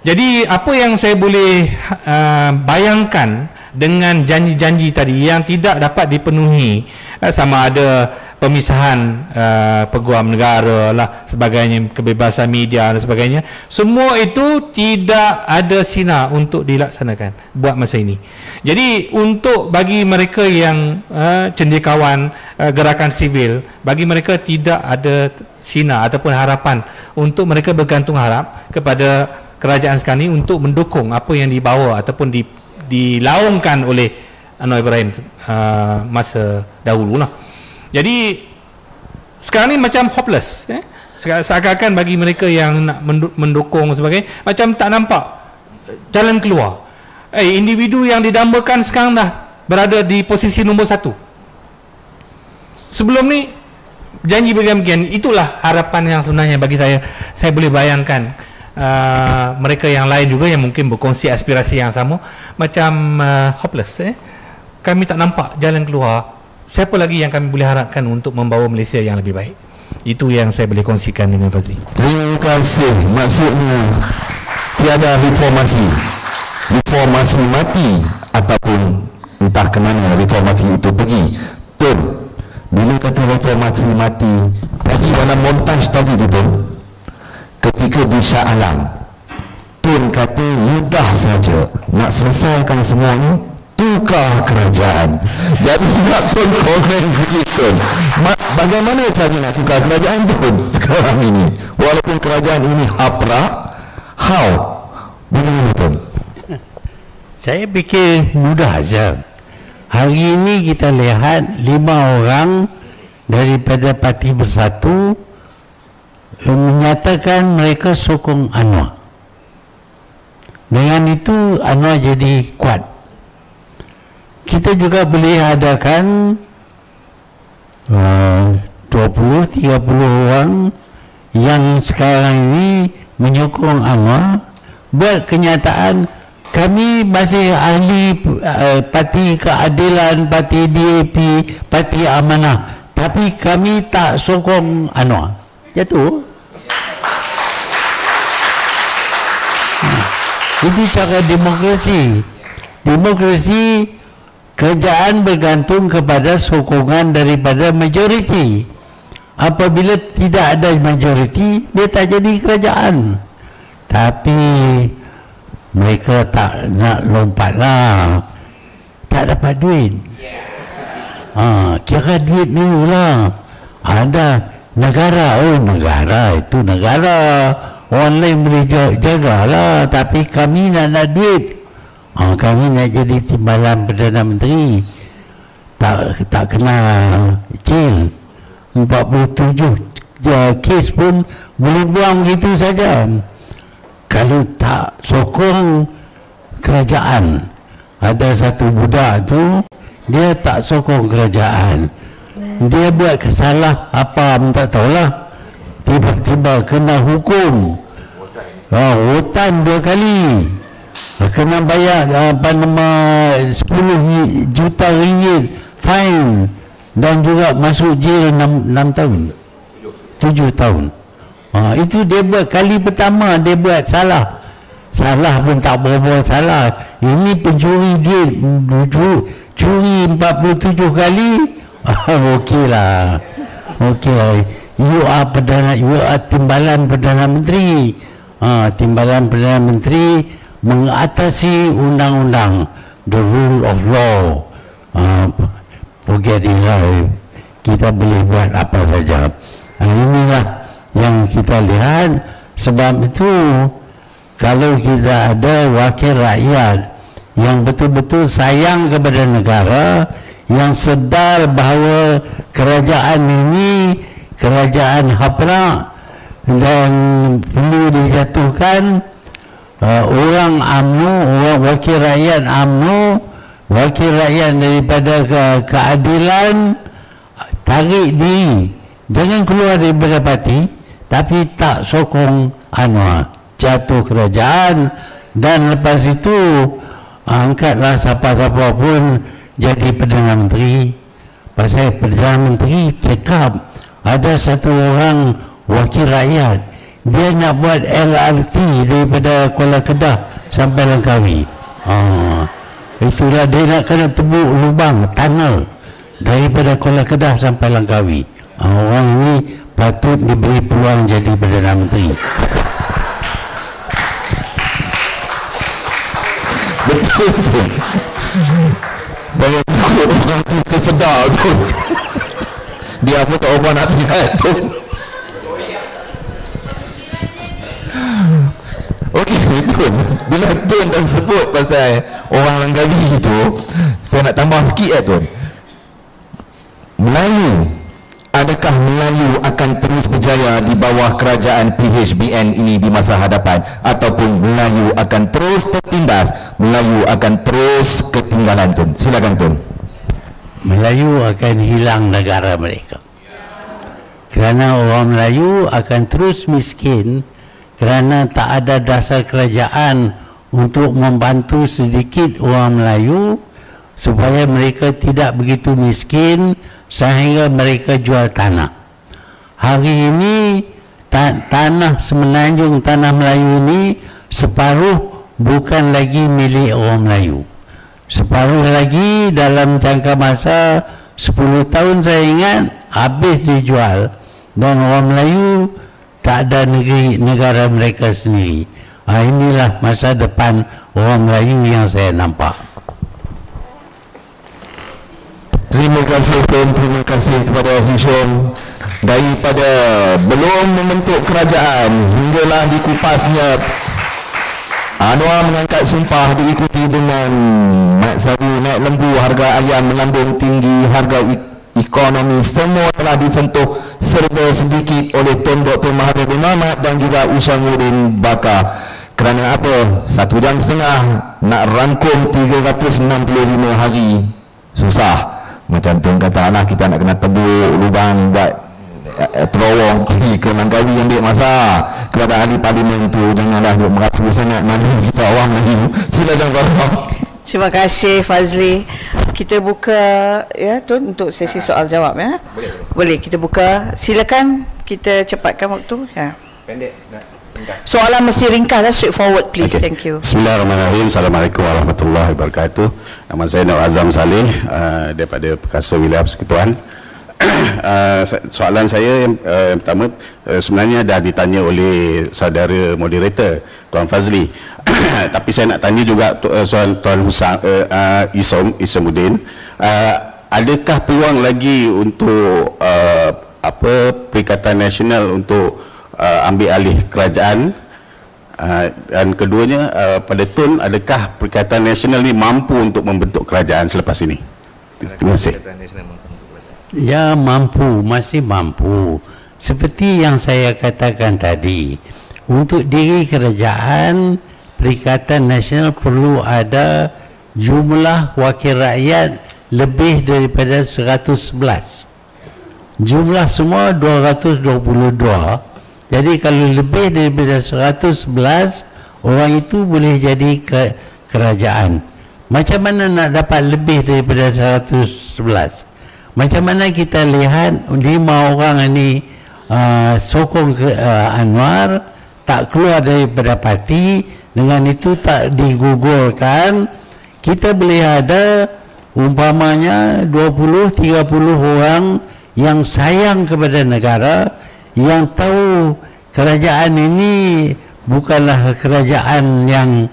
Jadi apa yang saya boleh bayangkan dengan janji-janji tadi yang tidak dapat dipenuhi, sama ada pemisahan peguam negara lah, sebagainya, kebebasan media dan sebagainya, semua itu tidak ada sinar untuk dilaksanakan buat masa ini. Jadi untuk bagi mereka yang cendekiawan gerakan sivil, bagi mereka tidak ada sinar ataupun harapan untuk mereka bergantung harap kepada kerajaan sekarang ini untuk mendukung apa yang dibawa ataupun dilaungkan oleh Anwar Ibrahim masa dahulu lah. Jadi sekarang ni macam hopeless, seakan-akan bagi mereka yang nak mendukung sebagainya, macam tak nampak jalan keluar. Individu yang didambakan sekarang dah berada di posisi nombor 1. Sebelum ni janji bagian-bagian, itulah harapan yang sebenarnya bagi saya. Saya boleh bayangkan mereka yang lain juga yang mungkin berkongsi aspirasi yang sama, macam hopeless. Kami tak nampak jalan keluar. Siapa lagi yang kami boleh harapkan untuk membawa Malaysia yang lebih baik? Itu yang saya boleh kongsikan dengan Fazli. Terima kasih. Maksudnya tiada reformasi, reformasi mati, ataupun entah ke mana reformasi itu pergi. Tun, bila kata reformasi mati, tadi dalam montaj tadi tu Tun, ketika di Shah Alam, Tun kata mudah saja nak selesaikan semuanya, tukar kerajaan. Jadi nak Tun komen begitu, bagaimana cara nak tukar kerajaan Tun sekarang ini, walaupun kerajaan ini haprak? How? Bagaimana Tun? Saya fikir mudah saja. Hari ini kita lihat 5 orang daripada Parti Bersatu menyatakan mereka sokong Anwar. Dengan itu Anwar jadi kuat. Kita juga boleh adakan 20-30 orang yang sekarang ini menyokong Anwar, buat kenyataan kami masih ahli Parti Keadilan, Parti DAP, Parti Amanah, tapi kami tak sokong Anwar. Jatuh. Itu cara demokrasi. Demokrasi, kerajaan bergantung kepada sokongan daripada majoriti. apabila tidak ada majoriti, dia tak jadi kerajaan. Tapi mereka tak nak lompat lah, tak dapat duit. Kira duit dulu lah. Ada negara, negara itu negara, orang lain boleh jagalah, tapi kami nak duit. Kami nak jadi timbalan Perdana Menteri, tak kena jail. 47 kes pun boleh buang gitu saja. Kalau tak sokong kerajaan, ada satu budak tu dia tak sokong kerajaan, dia buat kesalahan apa tak tahulah, tiba-tiba kena hukum hutan 2 kali, kena bayar 10 juta ringgit fine, dan juga masuk jail 6 tahun 7 tahun. Itu dia buat kali pertama, dia buat salah pun tak berapa salah. Ini pencuri duit, curi 47 kali. Okeylah, you are timbalan Perdana Menteri. Timbalan Perdana Menteri mengatasi undang-undang, the rule of law. Forget it lah, kita boleh buat apa saja. Inilah yang kita lihat. Sebab itu kalau kita ada wakil rakyat yang betul-betul sayang kepada negara, yang sedar bahawa kerajaan ini kerajaan haprak dan perlu dijatuhkan, orang UMNO, orang wakil rakyat UMNO, wakil rakyat daripada keadilan, tarik diri, jangan keluar daripada parti, tapi tak sokong jatuh kerajaan, dan lepas itu angkatlah siapa-siapa pun jadi Perdana Menteri. Pasal Perdana Menteri cakap ada satu orang wakil rakyat, dia nak buat LRT daripada Kuala Kedah sampai Langkawi. Itulah dia nak kena tebuk lubang tunnel daripada Kuala Kedah sampai Langkawi. Orang ini patut diberi peluang jadi Perdana Menteri. Betul tu. Saya takut orang tu tersedar tu. Dia pun tak apa nak lihat tu. Okey, betul. Bila Tun dah sebut pasal orang Langkawi tu, saya nak tambah sikit lah Tun. Melayu, adakah Melayu akan terus berjaya di bawah kerajaan PHBN ini di masa hadapan, ataupun Melayu akan terus tertindas, Melayu akan terus ketinggalan Tun? Silakan Tun. Melayu akan hilang negara mereka, kerana orang Melayu akan terus miskin, kerana tak ada dasar kerajaan untuk membantu sedikit orang Melayu supaya mereka tidak begitu miskin sehingga mereka jual tanah. Hari ini tanah Semenanjung, tanah Melayu ini separuh bukan lagi milik orang Melayu, separuh lagi dalam jangka masa 10 tahun saya ingat habis dijual, dan orang Melayu tak ada negara mereka sendiri. Inilah masa depan orang Melayu yang saya nampak. Terima kasih Tun, terima kasih kepada Hisham. Daripada belum membentuk kerajaan hinggalah dikupasnya, Anwar mengangkat sumpah diikuti dengan naik sabu, naik lembu, harga ayam melambung tinggi, harga ekonomi semua telah disentuh serba sedikit oleh Tun Dr. Mahathir bin Mohamad dan juga Ushamuddin Bakar. Kerana apa? 1 jam setengah nak rangkum 365 hari. Susah. Macam Tun kata lah, kita nak kena tebuk lubang, buat terowong pergi ke Langkawi yang ambil masa. Kepada ahli parlimen tu, janganlah duk merapu sangat, malu kita orang Melayu. Silakan Farah. Terima kasih Fazli. Kita buka ya Tun untuk sesi soal jawab ya. Boleh kita buka. Silakan kita cepatkan waktu ya. Pendek. Soalan mesti ringkas, straightforward please. Okay. Thank you. Bismillahirrahmanirrahim. Assalamualaikum warahmatullahi wabarakatuh. Nama saya Nur Azam Saleh daripada Perkasa Wilayah Persekutuan. Soalan saya yang pertama sebenarnya dah ditanya oleh saudara moderator Tuan Fazli. Tapi saya nak tanya juga soal Tuan Isamuddin. Adakah peluang lagi untuk Perikatan Nasional untuk ambil alih kerajaan? Dan keduanya, pada Tun, adakah Perikatan Nasional ni mampu untuk membentuk kerajaan selepas ini? Terima kasih. Ya, mampu, masih mampu. Seperti yang saya katakan tadi, untuk diri kerajaan, Perikatan Nasional perlu ada jumlah wakil rakyat lebih daripada 111. Jumlah semua 222. Jadi kalau lebih daripada 111, orang itu boleh jadi kerajaan. Macam mana nak dapat lebih daripada 111? Macam mana kita lihat 5 orang ini sokong Anwar, tak keluar daripada parti, dengan itu tak digugurkan. Kita boleh ada umpamanya 20-30 orang yang sayang kepada negara, yang tahu kerajaan ini bukanlah kerajaan yang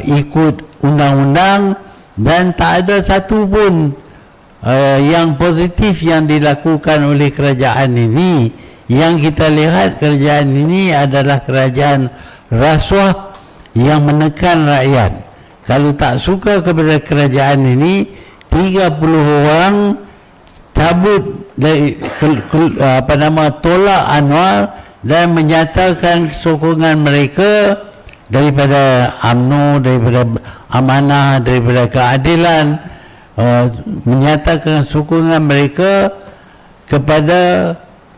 ikut undang-undang, dan tak ada satu pun yang positif yang dilakukan oleh kerajaan ini. Yang kita lihat, kerajaan ini adalah kerajaan rasuah yang menekan rakyat. Kalau tak suka kepada kerajaan ini, 30 orang cabut dari, tolak Anwar dan menyatakan sokongan mereka daripada UMNO, daripada Amanah, daripada Keadilan, menyatakan sokongan mereka kepada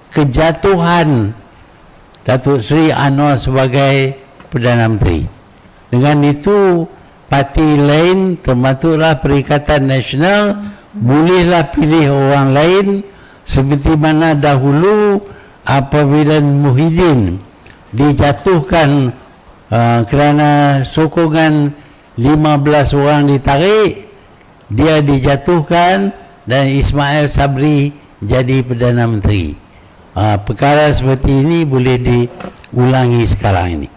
kejatuhan Datuk Seri Anwar sebagai Perdana Menteri. Dengan itu, parti lain termasuklah Perikatan Nasional bolehlah pilih orang lain, seperti mana dahulu apabila Muhyiddin dijatuhkan kerana sokongan 15 orang ditarik, dia dijatuhkan dan Ismail Sabri jadi Perdana Menteri. Perkara seperti ini boleh diulangi sekarang ini.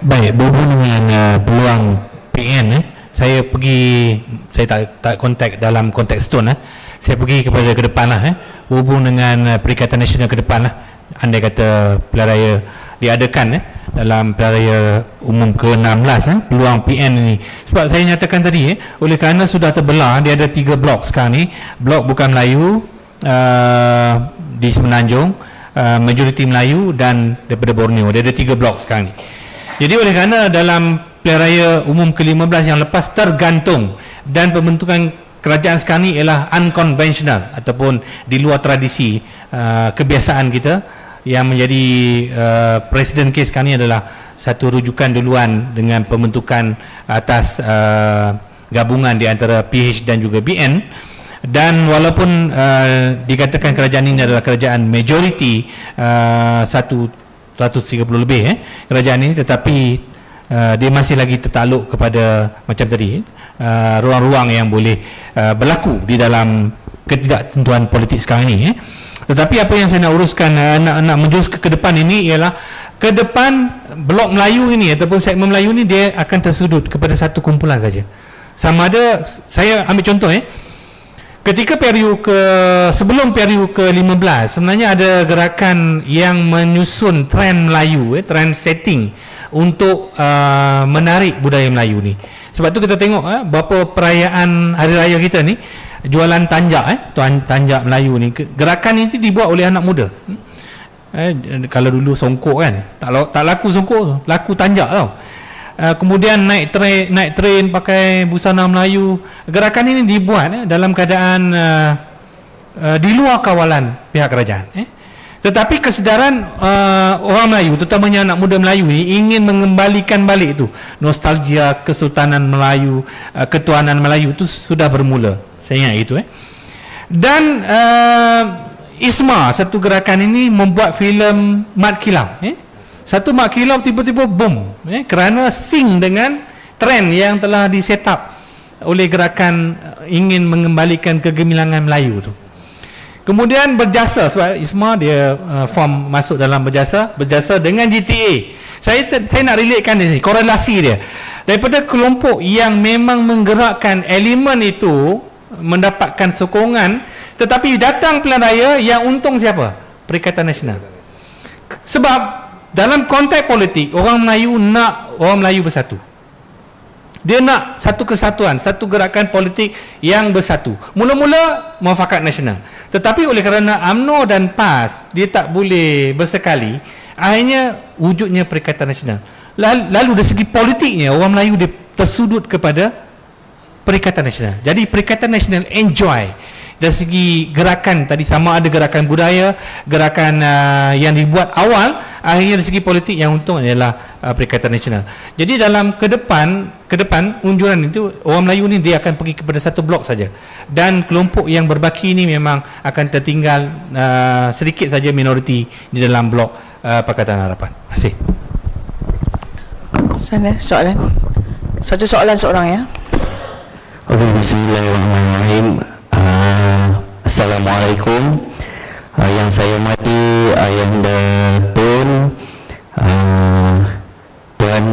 Baik, berhubung dengan peluang PN, saya tak kontak dalam konteks Tun, saya pergi kepada ke depan lah, berhubung dengan Perikatan Nasional ke depan lah. Andai kata pilihan raya diadakan dalam pilihan raya umum ke-16, peluang PN ini, sebab saya nyatakan tadi, oleh kerana sudah terbelah, dia ada 3 blok sekarang ni. Blok bukan Melayu di Semenanjung, majoriti Melayu, dan daripada Borneo. Dia ada 3 blok sekarang ni. Jadi oleh kerana dalam pilihan raya umum ke-15 yang lepas tergantung, dan pembentukan kerajaan sekarang ni ialah unconventional ataupun di luar tradisi kebiasaan kita, yang menjadi presiden kes sekarang ni adalah satu rujukan duluan dengan pembentukan atas gabungan di antara PH dan juga BN. Dan walaupun dikatakan kerajaan ini adalah kerajaan majoriti 130 lebih kerajaan ini, tetapi dia masih lagi tertakluk kepada macam tadi, ruang-ruang yang boleh berlaku di dalam ketidaktentuan politik sekarang ini. Tetapi apa yang saya nak uruskan, nak menjurus ke depan ini ialah, ke depan blok Melayu ini ataupun segmen Melayu ini, dia akan tersudut kepada satu kumpulan saja. Sama ada, saya ambil contoh ketika sebelum PRU ke-15, sebenarnya ada gerakan yang menyusun trend Melayu, trend setting untuk menarik budaya Melayu ni. Sebab tu kita tengok berapa perayaan hari raya kita ni, jualan tanjak, tanjak Melayu ni, gerakan ini dibuat oleh anak muda. Kalau dulu songkok kan, tak laku songkok, laku tanjak tau. Kemudian naik train pakai busana Melayu. Gerakan ini dibuat dalam keadaan di luar kawalan pihak kerajaan. Tetapi kesedaran orang Melayu, terutamanya anak muda Melayu ini, ingin mengembalikan balik itu nostalgia Kesultanan Melayu, ketuanan Melayu itu sudah bermula. Saya ingat itu. Dan ISMA, satu gerakan ini membuat filem Mat Kilau. Satu Mat Kilau tiba-tiba boom, kerana sing dengan trend yang telah di-set up oleh gerakan ingin mengembalikan kegemilangan Melayu tu. Kemudian berjasa, sebab ISMA dia form masuk dalam berjasa dengan GTA. Saya nak relatekan di sini, korelasi dia. Daripada kelompok yang memang menggerakkan elemen itu mendapatkan sokongan, tetapi datang pilihan raya yang untung siapa? Perikatan Nasional. Sebab dalam konteks politik, orang Melayu nak orang Melayu bersatu. Dia nak satu kesatuan, satu gerakan politik yang bersatu. Mula-mula muafakat nasional. Tetapi oleh kerana UMNO dan PAS dia tak boleh bersekali, akhirnya wujudnya Perikatan Nasional. Lalu dari segi politiknya, orang Melayu dia tersudut kepada Perikatan Nasional. Jadi Perikatan Nasional enjoy dari segi gerakan tadi, sama ada gerakan budaya, gerakan yang dibuat awal, akhirnya dari segi politik yang untung adalah Perikatan Nasional. Jadi dalam ke depan unjuran itu, orang Melayu ni dia akan pergi kepada satu blok saja, dan kelompok yang berbaki ni memang akan tertinggal sedikit saja minoriti di dalam blok Pakatan Harapan. Terima kasih. Sana soalan. Satu soalan seorang ya. Okey, bismillahirrahmanirrahim. Assalamualaikum. Yang saya hormati Ayahanda Tun, Tuan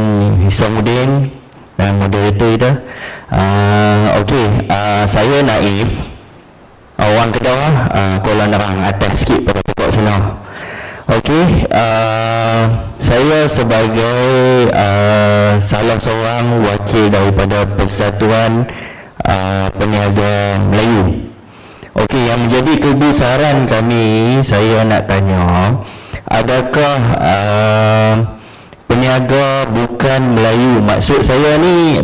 Hisamuddin dan moderator kita. Okey, saya Naif, orang Kedah, Kuala Nerang, atas sikit pada pokok sana. Okey, saya sebagai salah seorang wakil daripada Persatuan Peniaga Melayu. Okey, yang menjadi kebesaran kami, saya nak tanya, adakah peniaga bukan Melayu, maksud saya ni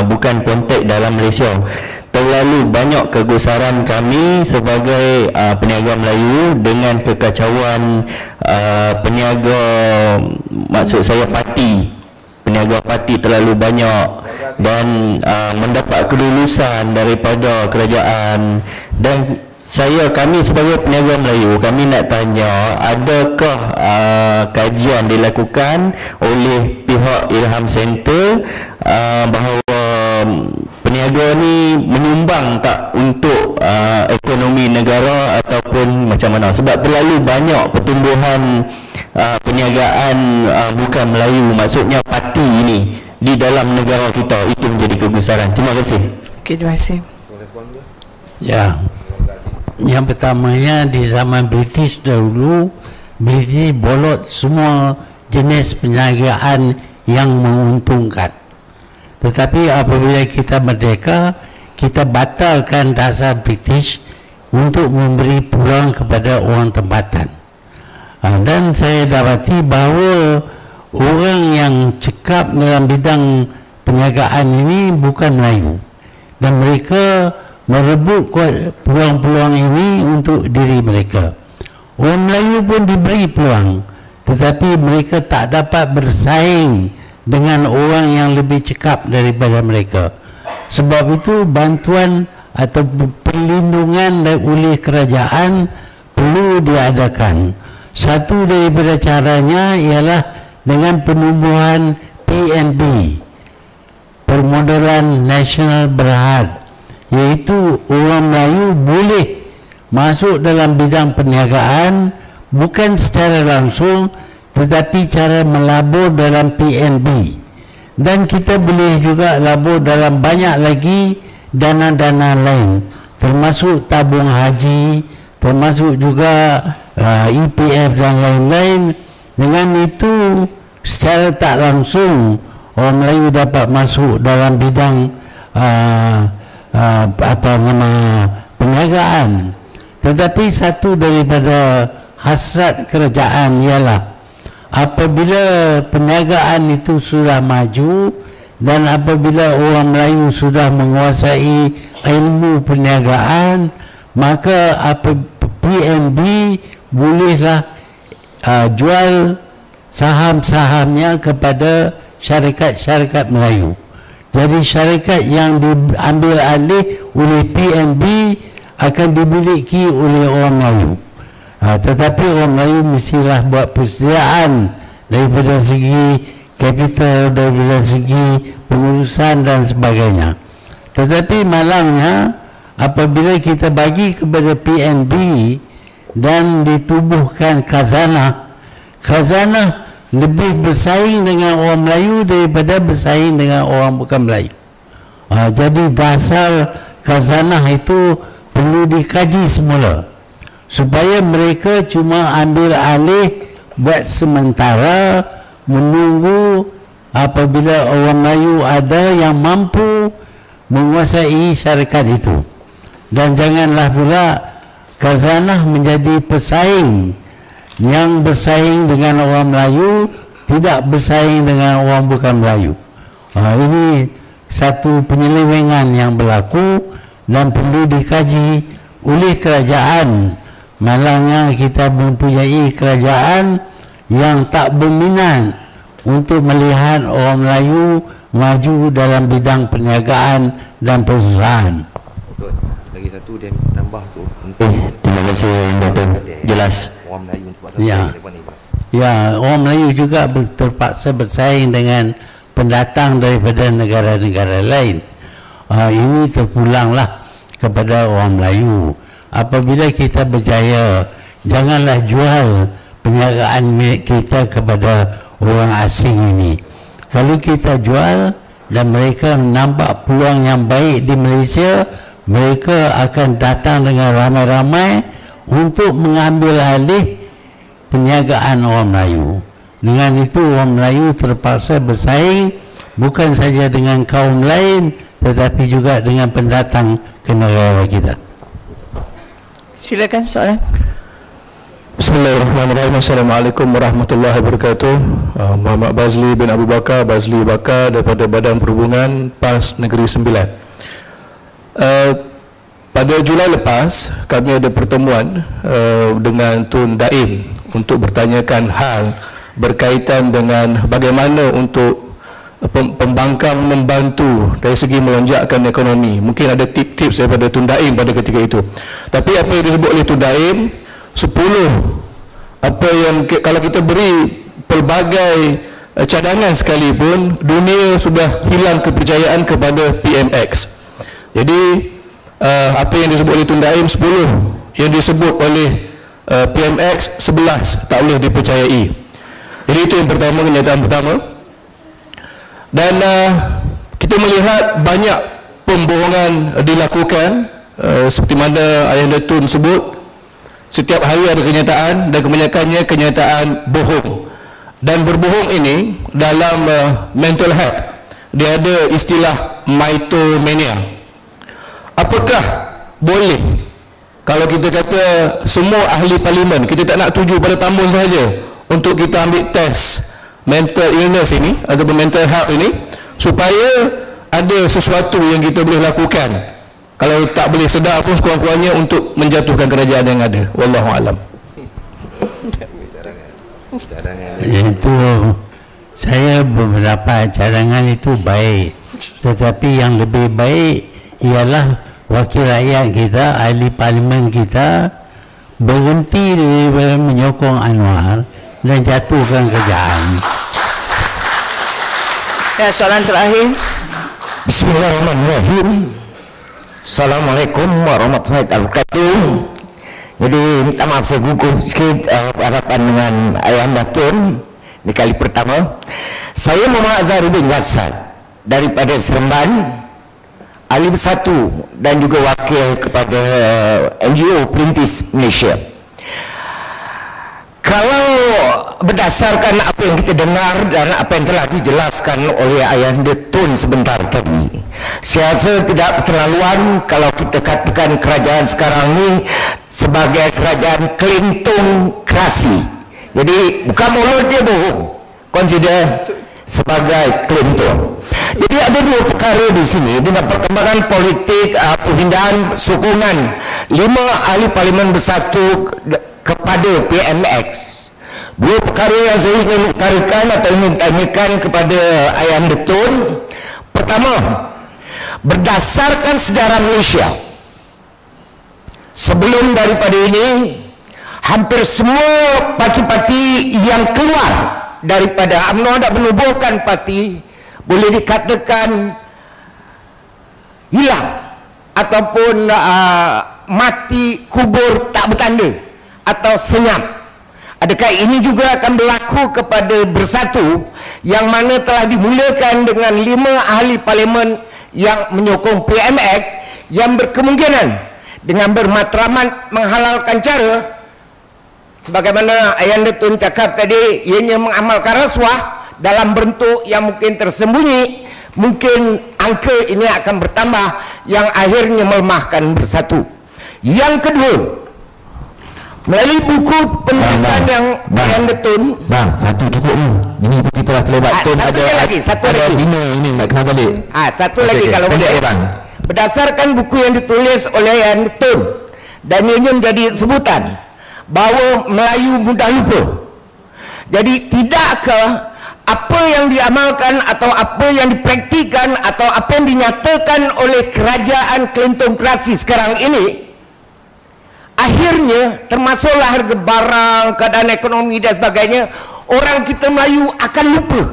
bukan konteks dalam Malaysia, terlalu banyak kegusaran kami sebagai peniaga Melayu dengan kekacauan peniaga, maksud saya parti, peniaga parti terlalu banyak dan mendapat kelulusan daripada kerajaan. Dan kami sebagai peniaga Melayu, kami nak tanya, adakah kajian dilakukan oleh pihak Ilham Center bahawa peniaga ni menyumbang tak untuk ekonomi negara ataupun macam mana? Sebab terlalu banyak pertumbuhan perniagaan bukan Melayu, maksudnya parti ini di dalam negara kita, itu menjadi kegusaran. Terima kasih. Okey, terima kasih. Ya, yang pertamanya di zaman British dahulu, British bolot semua jenis perniagaan yang menguntungkan. Tetapi apabila kita merdeka, kita batalkan dasar British untuk memberi peluang kepada orang tempatan. Dan saya dapati bahawa orang yang cekap dalam bidang perniagaan ini bukan Melayu, dan mereka merebut peluang-peluang ini untuk diri mereka. Orang Melayu pun diberi peluang, tetapi mereka tak dapat bersaing dengan orang yang lebih cekap daripada mereka. Sebab itu bantuan atau perlindungan oleh kerajaan perlu diadakan. Satu daripada caranya ialah dengan penumbuhan PNB, Permodalan Nasional Berhad, iaitu orang Melayu boleh masuk dalam bidang perniagaan bukan secara langsung, tetapi cara melabur dalam PNB. Dan kita boleh juga labur dalam banyak lagi dana-dana lain, termasuk tabung haji, termasuk juga EPF dan lain-lain. Dengan itu secara tak langsung orang Melayu dapat masuk dalam bidang perniagaan. Tetapi satu daripada hasrat kerajaan ialah apabila perniagaan itu sudah maju dan apabila orang Melayu sudah menguasai ilmu perniagaan, maka PNB bolehlah jual saham-sahamnya kepada syarikat-syarikat Melayu. Jadi syarikat yang diambil alih oleh PNB akan dimiliki oleh orang Melayu. Tetapi orang Melayu mestilah buat persediaan daripada segi capital, dari segi pengurusan dan sebagainya. Tetapi malangnya apabila kita bagi kepada PNB dan ditubuhkan khazanah lebih bersaing dengan orang Melayu daripada bersaing dengan orang bukan Melayu. Jadi dasar khazanah itu perlu dikaji semula supaya mereka cuma ambil alih buat sementara, menunggu apabila orang Melayu ada yang mampu menguasai syarikat itu. Dan janganlah pula khazanah menjadi pesaing yang bersaing dengan orang Melayu, tidak bersaing dengan orang bukan Melayu. Ini satu penyelewengan yang berlaku dan perlu dikaji oleh kerajaan. Malangnya kita mempunyai kerajaan yang tak berminat untuk melihat orang Melayu maju dalam bidang perniagaan dan perusahaan. Betul. Lagi satu dia nambah tu. Terima kasih Dato'. Jelas. Orang Melayu untuk buat Ya. Ya, orang Melayu juga terpaksa bersaing dengan pendatang daripada negara-negara lain. Ini terpulanglah kepada orang Melayu. Apabila kita berjaya, janganlah jual perniagaan milik kita kepada orang asing ini. Kalau kita jual dan mereka nampak peluang yang baik di Malaysia, mereka akan datang dengan ramai-ramai untuk mengambil alih perniagaan orang Melayu. Dengan itu orang Melayu terpaksa bersaing bukan saja dengan kaum lain tetapi juga dengan pendatang ke negara kita. Silakan soalan. Bismillahirrahmanirrahim. Assalamualaikum warahmatullahi wabarakatuh. Muhammad Bazli bin Abu Bakar, Bazli Bakar daripada Badan Perhubungan PAS Negeri Sembilan. Pada Julai lepas kami ada pertemuan dengan Tun Daim untuk bertanyakan hal berkaitan dengan bagaimana untuk pembangkang membantu dari segi melonjakkan ekonomi. Mungkin ada tips-tips daripada Tun Daim pada ketika itu. Tapi apa yang disebut oleh Tun Daim 10 apa yang kalau kita beri pelbagai cadangan sekalipun, dunia sudah hilang kepercayaan kepada PMX. Jadi apa yang disebut oleh Tun Daim 10, yang disebut oleh PMX 11 tak boleh dipercayai. Jadi itu yang pertama, kenyataan pertama. Dan kita melihat banyak pembohongan dilakukan, seperti mana Ayahanda Tun sebut, setiap hari ada kenyataan dan kebanyakannya kenyataan bohong. Dan berbohong ini dalam mental health, dia ada istilah mythomania. Apakah boleh kalau kita kata semua ahli parlimen, kita tak nak tuju pada Tambun sahaja untuk kita ambil test mental illness ini ataupun mental health ini, supaya ada sesuatu yang kita boleh lakukan, kalau tak boleh sedar pun sekurang-kurangnya untuk menjatuhkan kerajaan yang ada. Wallahu alam. Itu saya beberapa cadangan itu baik, tetapi yang lebih baik ialah wakil rakyat kita, ahli parlimen kita berhenti daripada menyokong Anwar dan jatuhkan kerajaan. Ya, soalan terakhir. Bismillahirrahmanirrahim. Assalamualaikum warahmatullahi wabarakatuh. Jadi minta maaf saya gugup sikit harapan dengan Ayahanda Tun di kali pertama. Saya Muhammad Azharuddin Ghassan daripada Seremban, ahli bersatu dan juga wakil kepada NGO Perintis Malaysia. Kalau berdasarkan apa yang kita dengar dan apa yang telah dijelaskan oleh Ayahanda Tun sebentar tadi, saya rasa tidak keterlaluan kalau kita katakan kerajaan sekarang ini sebagai kerajaan klintokrasi. Jadi bukan mulut dia bohong, consider sebagai klinton. Jadi ada dua perkara di sini dengan perkembangan politik, perpindahan sokongan 5 ahli parlimen bersatu kepada PMX. Dua perkara yang saya ingin utarakan atau ingin tanyakan kepada Ayahanda Tun. Pertama, berdasarkan sejarah Malaysia, sebelum daripada ini, hampir semua parti-parti yang keluar daripada UMNO nak menubuhkan parti boleh dikatakan hilang ataupun mati kubur tak bertanda atau senyap. Adakah ini juga akan berlaku kepada Bersatu yang mana telah dimulakan dengan 5 ahli parlimen yang menyokong PM Act yang berkemungkinan dengan bermatlamat menghalalkan cara sebagaimana Ayanda Tun cakap tadi, ianya mengamalkan rasuah dalam bentuk yang mungkin tersembunyi. Mungkin angka ini akan bertambah yang akhirnya melemahkan Bersatu. Yang kedua, melalui buku penulisan yang Ayanda Tun, satu cukup ni. Ini pun kita dah terlebat. satu lagi. 5 ini nak kena balik. Satu lagi kalau boleh. Berdasarkan buku yang ditulis oleh Ayanda Tun dan ianya menjadi sebutan bahawa Melayu mudah lupa. Jadi tidakkah apa yang diamalkan atau apa yang dipraktikan atau apa yang dinyatakan oleh kerajaan klintokrasi sekarang ini akhirnya termasuklah harga barang, keadaan ekonomi dan sebagainya, orang kita Melayu akan lupa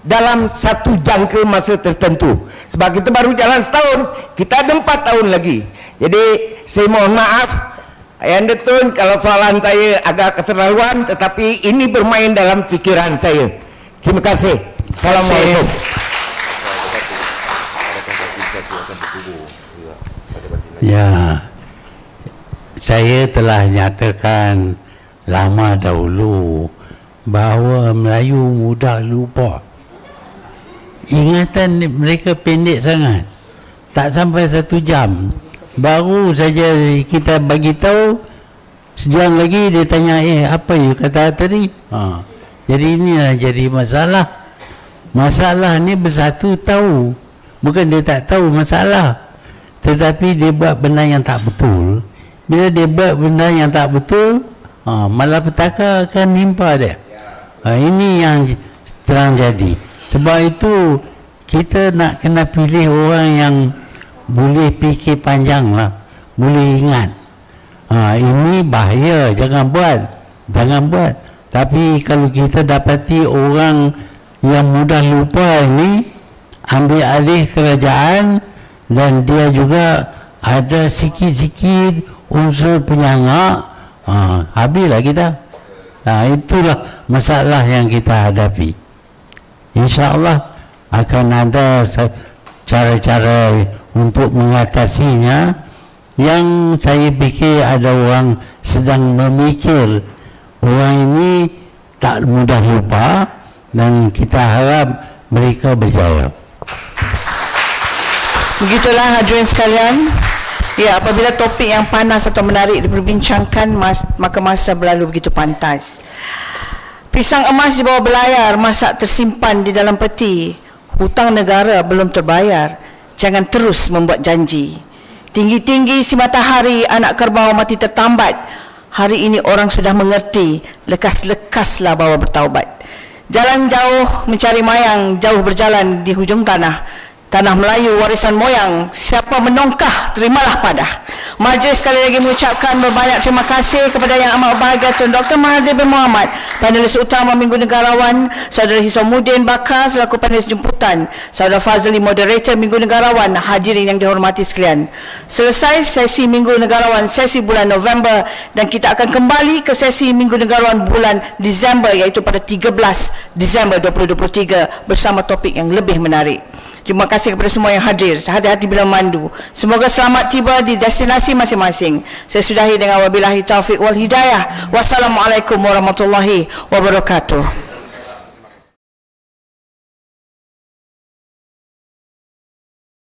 dalam satu jangka masa tertentu. Sebab kita baru jalan setahun, kita ada 4 tahun lagi. Jadi saya mohon maaf Ayanda Tun kalau soalan saya agak keterlaluan, tetapi ini bermain dalam fikiran saya. Terima kasih. Assalamualaikum. Ya, saya telah nyatakan lama dahulu bahawa Melayu mudah lupa. Ingatan mereka pendek sangat, tak sampai 1 jam. Baru saja kita bagi tahu, sejam lagi dia tanya, apa you kata tadi? Jadi inilah jadi masalah. Masalah ni Bersatu tahu, bukan dia tak tahu masalah, tetapi dia buat benda yang tak betul. Bila dia buat benda yang tak betul, malapetaka akan nimpa dia. Ini yang terang jadi. Sebab itu kita nak kena pilih orang yang boleh fikir panjang lah, boleh ingat. Ini bahaya, jangan buat. Tapi kalau kita dapati orang yang mudah lupa ini ambil alih kerajaan dan dia juga ada sikit-sikit unsur penyangak, habislah kita. Itulah masalah yang kita hadapi. InsyaAllah akan ada cara-cara untuk mengatasinya yang saya fikir ada orang sedang memikir. Orang ini tak mudah lupa dan kita harap mereka berjaya. Begitulah hadirin sekalian. Ya, apabila topik yang panas atau menarik diperbincangkan, maka masa berlalu begitu pantas. Pisang emas di bawah belayar, masak tersimpan di dalam peti. Hutang negara belum terbayar, jangan terus membuat janji. Tinggi-tinggi si matahari, anak kerbau mati tertambat. Hari ini orang sudah mengerti, lekas-lekaslah bawa bertaubat. Jalan jauh mencari mayang, jauh berjalan di hujung tanah. Tanah Melayu warisan moyang, siapa menongkah terimalah padah. Majlis sekali lagi mengucapkan berbanyak terima kasih kepada Yang Amat Berbahagia Tun Dr. Mahathir bin Mohamad, panelis utama Minggu Negarawan, Saudara Hisamuddin Bakar selaku panelis jemputan, Saudara Fazli moderator Minggu Negarawan, hadirin yang dihormati sekalian. Selesai sesi Minggu Negarawan sesi bulan November dan kita akan kembali ke sesi Minggu Negarawan bulan Disember, iaitu pada 13 Disember 2023 bersama topik yang lebih menarik. Terima kasih kepada semua yang hadir. Hati-hati bila memandu. Semoga selamat tiba di destinasi masing-masing. Saya sudahi dengan wabillahi taufiq wal hidayah. Wassalamualaikum warahmatullahi wabarakatuh.